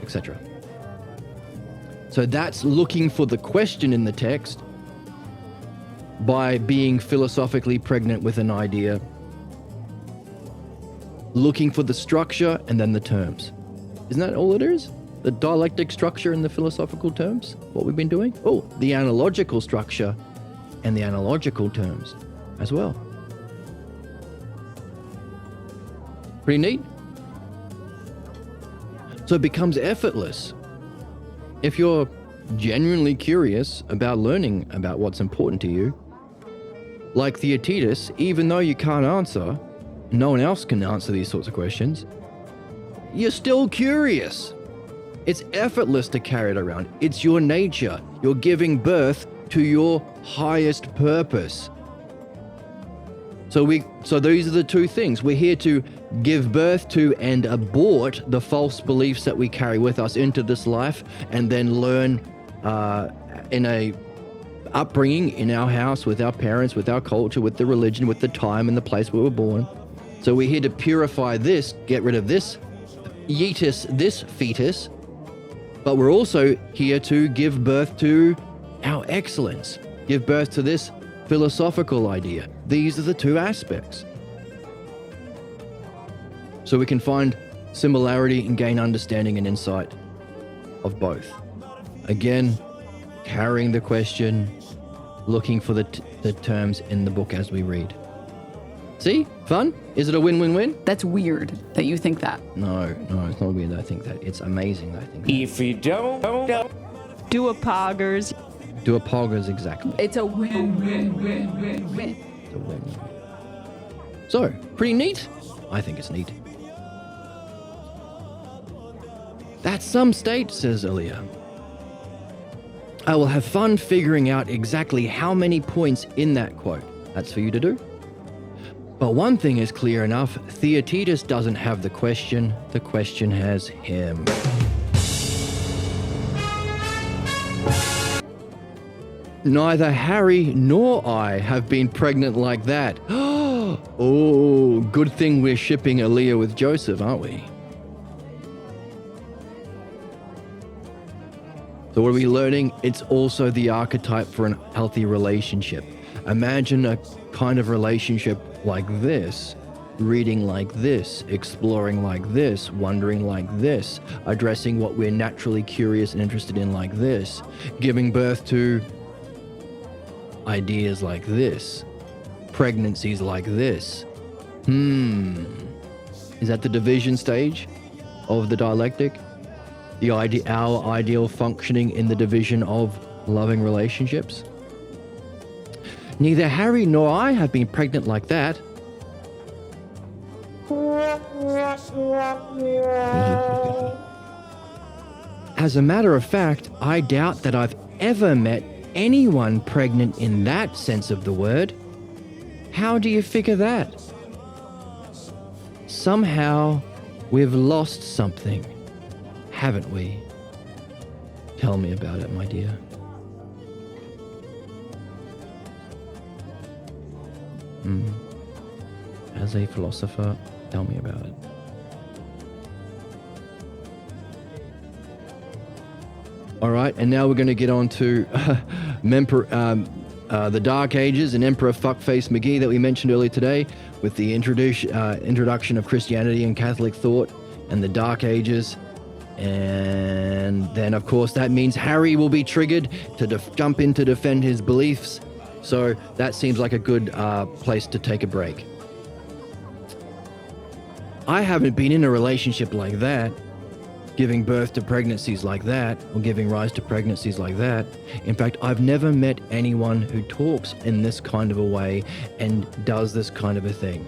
etc. So that's looking for the question in the text by being philosophically pregnant with an idea, looking for the structure and then the terms. Isn't that all it is? The dialectic structure and the philosophical terms? What we've been doing? Oh, the analogical structure and the analogical terms as well. Pretty neat. So it becomes effortless. If you're genuinely curious about learning about what's important to you, like Theaetetus, even though you can't answer, no one else can answer these sorts of questions, you're still curious. It's effortless to carry it around. It's your nature. You're giving birth to your highest purpose. So these are the two things. We're here to give birth to and abort the false beliefs that we carry with us into this life, and then learn in a upbringing in our house, with our parents, with our culture, with the religion, with the time and the place we were born. So we're here to purify this, get rid of this this fetus, but we're also here to give birth to our excellence, give birth to this philosophical idea. These are the two aspects. So we can find similarity and gain understanding and insight of both. Again, carrying the question, looking for the terms in the book as we read. See? Fun? Is it a win-win-win? That's weird that you think that. No, it's not weird. I think that it's amazing. I think that. If you don't, Do a poggers. Do a poggers exactly. It's a win. It's a win. So, pretty neat. I think it's neat. That's some state, says Elia. I will have fun figuring out exactly how many points in that quote. That's for you to do. But one thing is clear enough, Theaetetus doesn't have the question has him. Neither Harry nor I have been pregnant like that. Oh, good thing we're shipping Aaliyah with Joseph, aren't we? So what are we learning? It's also the archetype for a healthy relationship. Imagine a kind of relationship like this, reading like this, exploring like this, wondering like this, addressing what we're naturally curious and interested in like this, giving birth to ideas like this, pregnancies like this. Is that the division stage of the dialectic? Our ideal functioning in the division of loving relationships? Neither Harry nor I have been pregnant like that. As a matter of fact, I doubt that I've ever met anyone pregnant in that sense of the word. How do you figure that? Somehow, we've lost something, haven't we? Tell me about it, my dear. As a philosopher, tell me about it. All right, and now we're going to get on to the Dark Ages and Emperor Fuckface McGee that we mentioned earlier today, with the introduction of Christianity and Catholic thought and the Dark Ages. And then, of course, that means Harry will be triggered to jump in to defend his beliefs. So that seems like a good place to take a break. I haven't been in a relationship like that, giving birth to pregnancies like that, or giving rise to pregnancies like that. In fact, I've never met anyone who talks in this kind of a way and does this kind of a thing.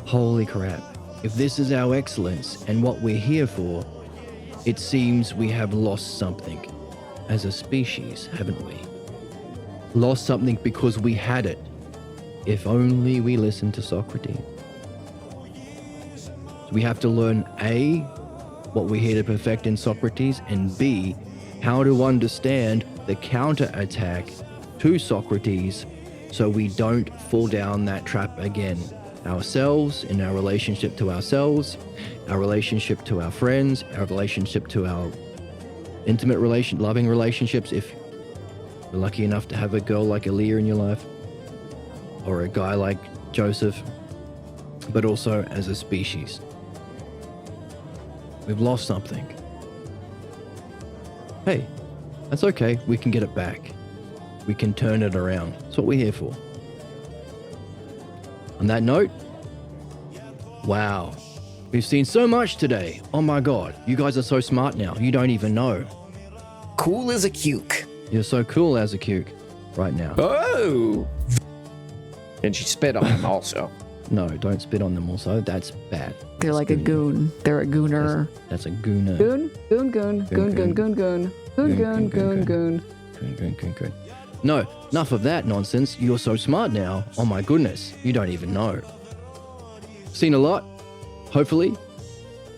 Holy crap. If this is our excellence and what we're here for, it seems we have lost something as a species, haven't we? Lost something because we had it. If only we listened to Socrates. So we have to learn A, what we're here to perfect in Socrates, and B, how to understand the counterattack to Socrates so we don't fall down that trap again. Ourselves, in our relationship to ourselves, our relationship to our friends, our relationship to our intimate loving relationships, if you're lucky enough to have a girl like Aaliyah in your life, or a guy like Joseph, but also as a species. We've lost something. Hey, that's okay. We can get it back. We can turn it around. That's what we're here for. On that note, wow. We've seen so much today. Oh my God. You guys are so smart now. You don't even know. Cool as a cuke. You're so cool as a cuke right now. Oh! And she spit on him also. No, don't spit on them also. That's bad. They're like a goon. They're a gooner. That's a gooner. Goon. No, enough of that nonsense. You're so smart now. Oh my goodness. You don't even know. Seen a lot, hopefully.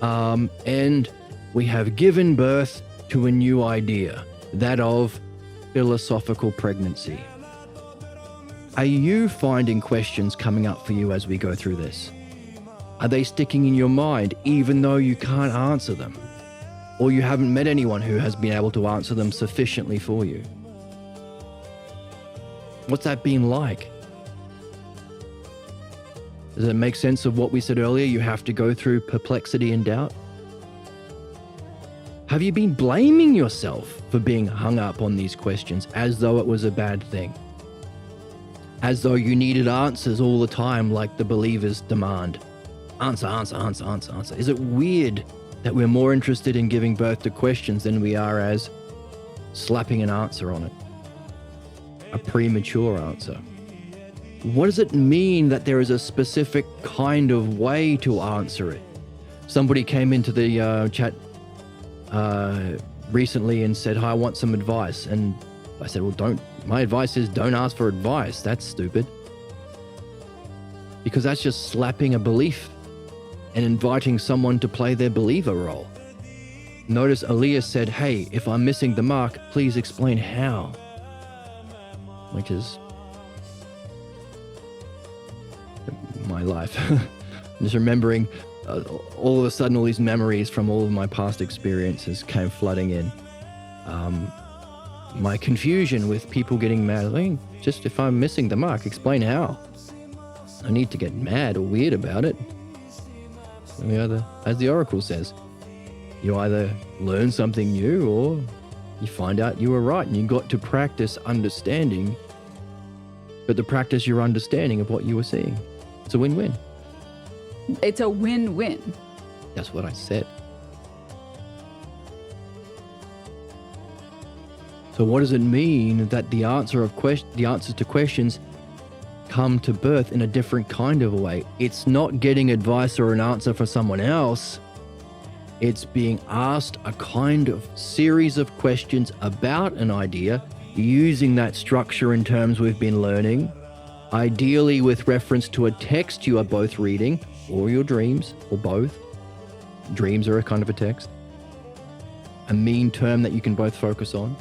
And we have given birth to a new idea. That of philosophical pregnancy. Are you finding questions coming up for you as we go through this? Are they sticking in your mind even though you can't answer them? Or you haven't met anyone who has been able to answer them sufficiently for you? What's that been like? Does it make sense of what we said earlier? You have to go through perplexity and doubt. Have you been blaming yourself for being hung up on these questions as though it was a bad thing? As though you needed answers all the time like the believers demand. Answer, answer, answer, answer, answer. Is it weird that we're more interested in giving birth to questions than we are as slapping an answer on it? A premature answer. What does it mean that there is a specific kind of way to answer it? Somebody came into the chat recently and said, "Hi, I want some advice." And I said, "Well, my advice is don't ask for advice. That's stupid." Because that's just slapping a belief and inviting someone to play their believer role. Notice Aaliyah said, "Hey, if I'm missing the mark, please explain how." Which is my life. Just remembering all of a sudden all these memories from all of my past experiences came flooding in. My confusion with people getting mad. I mean, just if I'm missing the mark, explain how. I need to get mad or weird about it. As the Oracle says, you either learn something new or you find out you were right and you got to practice understanding, but to practice your understanding of what you were seeing. It's a win-win. It's a win-win. That's what I said. So what does it mean that the answers to questions come to birth in a different kind of a way? It's not getting advice or an answer for someone else. It's being asked a kind of series of questions about an idea, using that structure and terms we've been learning, ideally with reference to a text you are both reading, or your dreams, or both. Dreams are a kind of a text. A mean term that you can both focus on,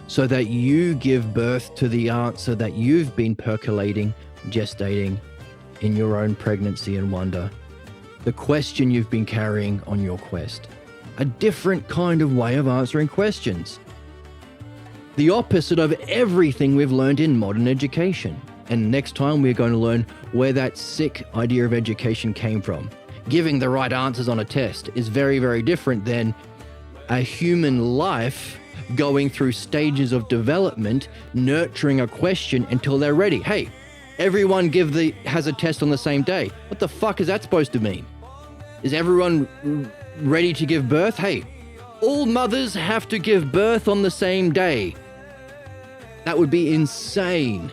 so that you give birth to the answer that you've been percolating, gestating in your own pregnancy and wonder. The question you've been carrying on your quest. A different kind of way of answering questions. The opposite of everything we've learned in modern education. And next time we're going to learn where that sick idea of education came from. Giving the right answers on a test is very, very different than a human life going through stages of development, nurturing a question until they're ready. Hey, everyone has a test on the same day. What the fuck is that supposed to mean? Is everyone ready to give birth? Hey, all mothers have to give birth on the same day. That would be insane.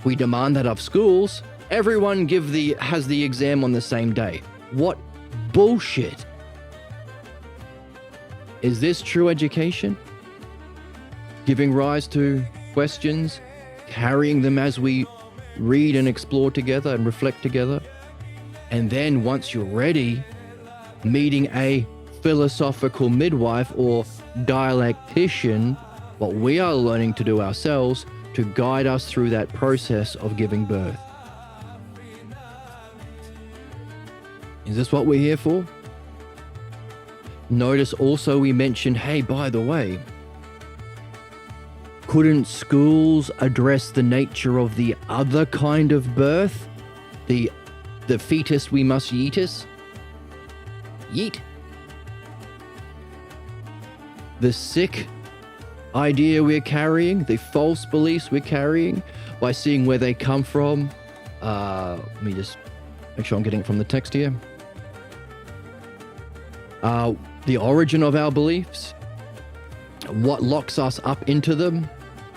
We demand that of schools. Everyone has the exam on the same day. What bullshit. Is this true education? Giving rise to questions, carrying them as we read and explore together and reflect together. And then once you're ready, meeting a philosophical midwife or dialectician, what we are learning to do ourselves to guide us through that process of giving birth. Is this what we're here for? Notice also we mentioned, hey, by the way, couldn't schools address the nature of the other kind of birth? The fetus we must yeetus? Yeet. The sick idea we're carrying, the false beliefs we're carrying, by seeing where they come from. Let me just make sure I'm getting it from the text here. The origin of our beliefs, what locks us up into them,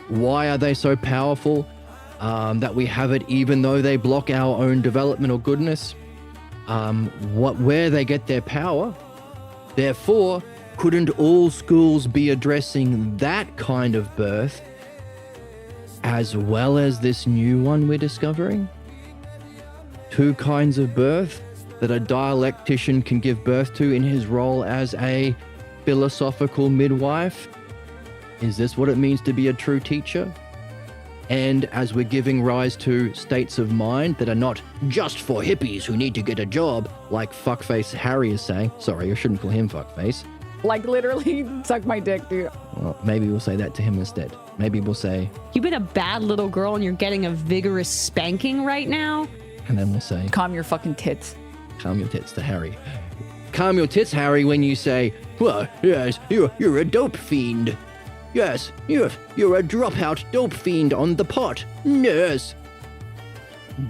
why are they so powerful that we have it even though they block our own development or goodness, where they get their power. Therefore, couldn't all schools be addressing that kind of birth as well as this new one we're discovering? Two kinds of birth that a dialectician can give birth to in his role as a philosophical midwife. Is this what it means to be a true teacher? And as we're giving rise to states of mind that are not just for hippies who need to get a job, like fuckface Harry is saying. Sorry, I shouldn't call him fuckface. Like literally suck my dick, dude. Well, maybe we'll say that to him instead. Maybe we'll say, You've been a bad little girl and you're getting a vigorous spanking right now. and then we'll say, Calm your fucking tits. calm your tits to Harry. Calm your tits, Harry, when you say, well, yes, you're a dope fiend. Yes, you're a dropout dope fiend on the pot. Yes.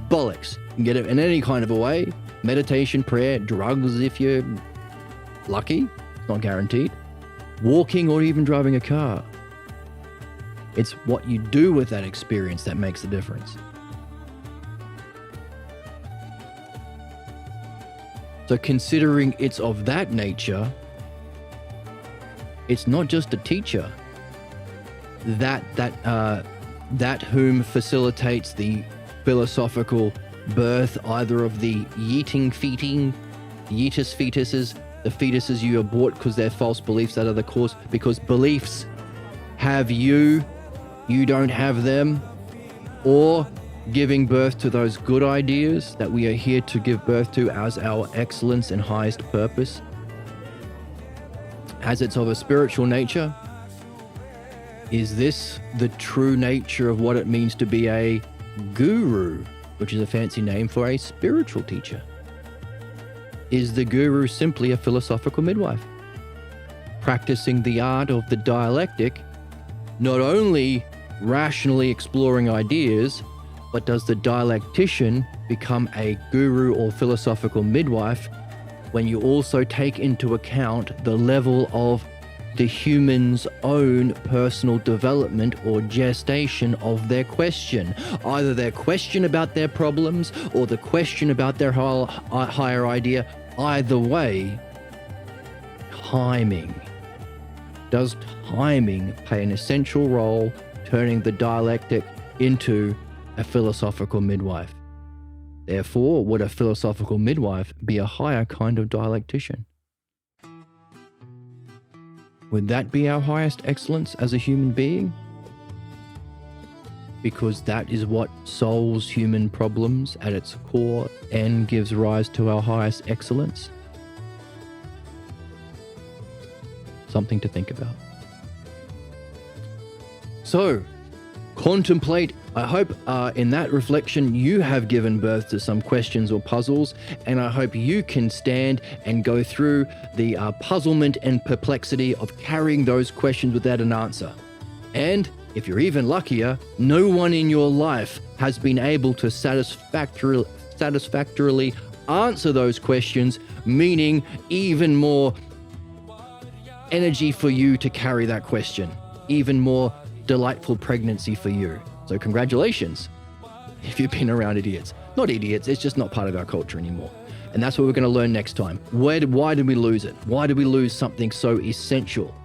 Bollocks. You can get it in any kind of a way. Meditation, prayer, drugs if you're lucky. It's not guaranteed. Walking or even driving a car. It's what you do with that experience that makes the difference. So considering it's of that nature, it's not just a teacher that whom facilitates the philosophical birth either of the yeetuses, the fetuses you abort because they're false beliefs that are the cause, because beliefs have you don't have them, or giving birth to those good ideas that we are here to give birth to as our excellence and highest purpose, as it's of a spiritual nature. Is this the true nature of what it means to be a guru, which is a fancy name for a spiritual teacher? Is the guru simply a philosophical midwife, practicing the art of the dialectic, not only rationally exploring ideas, but does the dialectician become a guru or philosophical midwife when you also take into account the level of the human's own personal development or gestation of their question, either their question about their problems or the question about their higher idea? Either way, timing. Does timing play an essential role turning the dialectic into a philosophical midwife? Therefore, would a philosophical midwife be a higher kind of dialectician? Would that be our highest excellence as a human being? Because that is what solves human problems at its core and gives rise to our highest excellence. Something to think about. So, contemplate. I hope in that reflection you have given birth to some questions or puzzles, and I hope you can stand and go through the puzzlement and perplexity of carrying those questions without an answer. And if you're even luckier, no one in your life has been able to satisfactorily answer those questions, meaning even more energy for you to carry that question, even more delightful pregnancy for you. So congratulations if you've been around idiots. Not idiots, it's just not part of our culture anymore. And that's what we're going to learn next time. Why did we lose it? Why did we lose something so essential?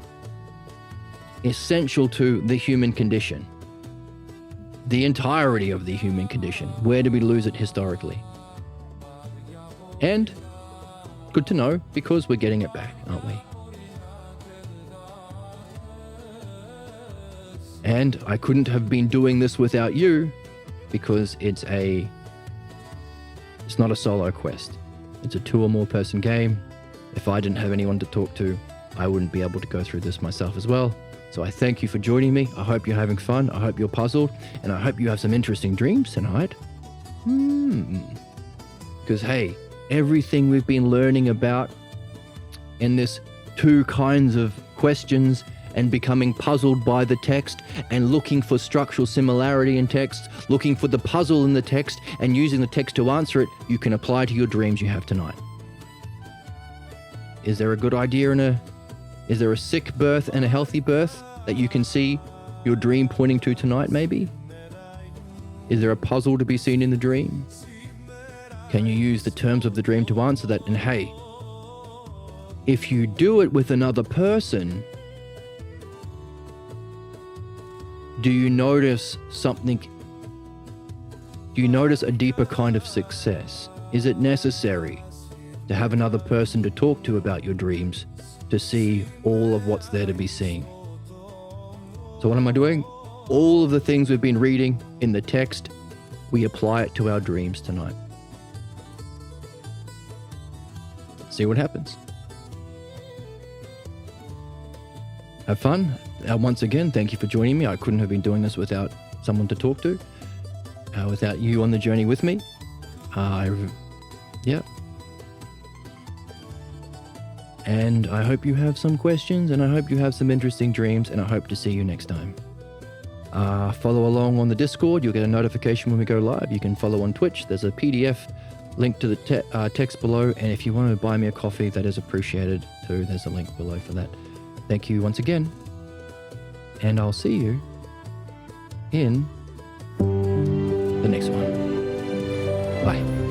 Essential to the human condition. The entirety of the human condition. Where did we lose it historically? And good to know, because we're getting it back, aren't we? And I couldn't have been doing this without you, because it's not a solo quest. It's a 2 or more person game. If I didn't have anyone to talk to, I wouldn't be able to go through this myself as well. So I thank you for joining me. I hope you're having fun. I hope you're puzzled. And I hope you have some interesting dreams tonight. Because hey, everything we've been learning about in this 2 kinds of questions and becoming puzzled by the text and looking for structural similarity in text, looking for the puzzle in the text and using the text to answer it, you can apply to your dreams you have tonight. Is there a good idea is there a sick birth and a healthy birth that you can see your dream pointing to tonight maybe? Is there a puzzle to be seen in the dream? Can you use the terms of the dream to answer that? And hey, if you do it with another person, do you notice something? Do you notice a deeper kind of success? Is it necessary to have another person to talk to about your dreams to see all of what's there to be seen? So what am I doing? All of the things we've been reading in the text, we apply it to our dreams tonight. See what happens. Have fun. Once again, thank you for joining me. I couldn't have been doing this without someone to talk to, without you on the journey with me. Yeah. And I hope you have some questions, and I hope you have some interesting dreams, and I hope to see you next time. Follow along on the Discord. You'll get a notification when we go live. You can follow on Twitch. There's a PDF link to the text below, and if you want to buy me a coffee, that is appreciated too. There's a link below for that. Thank you once again, and I'll see you in the next one. Bye.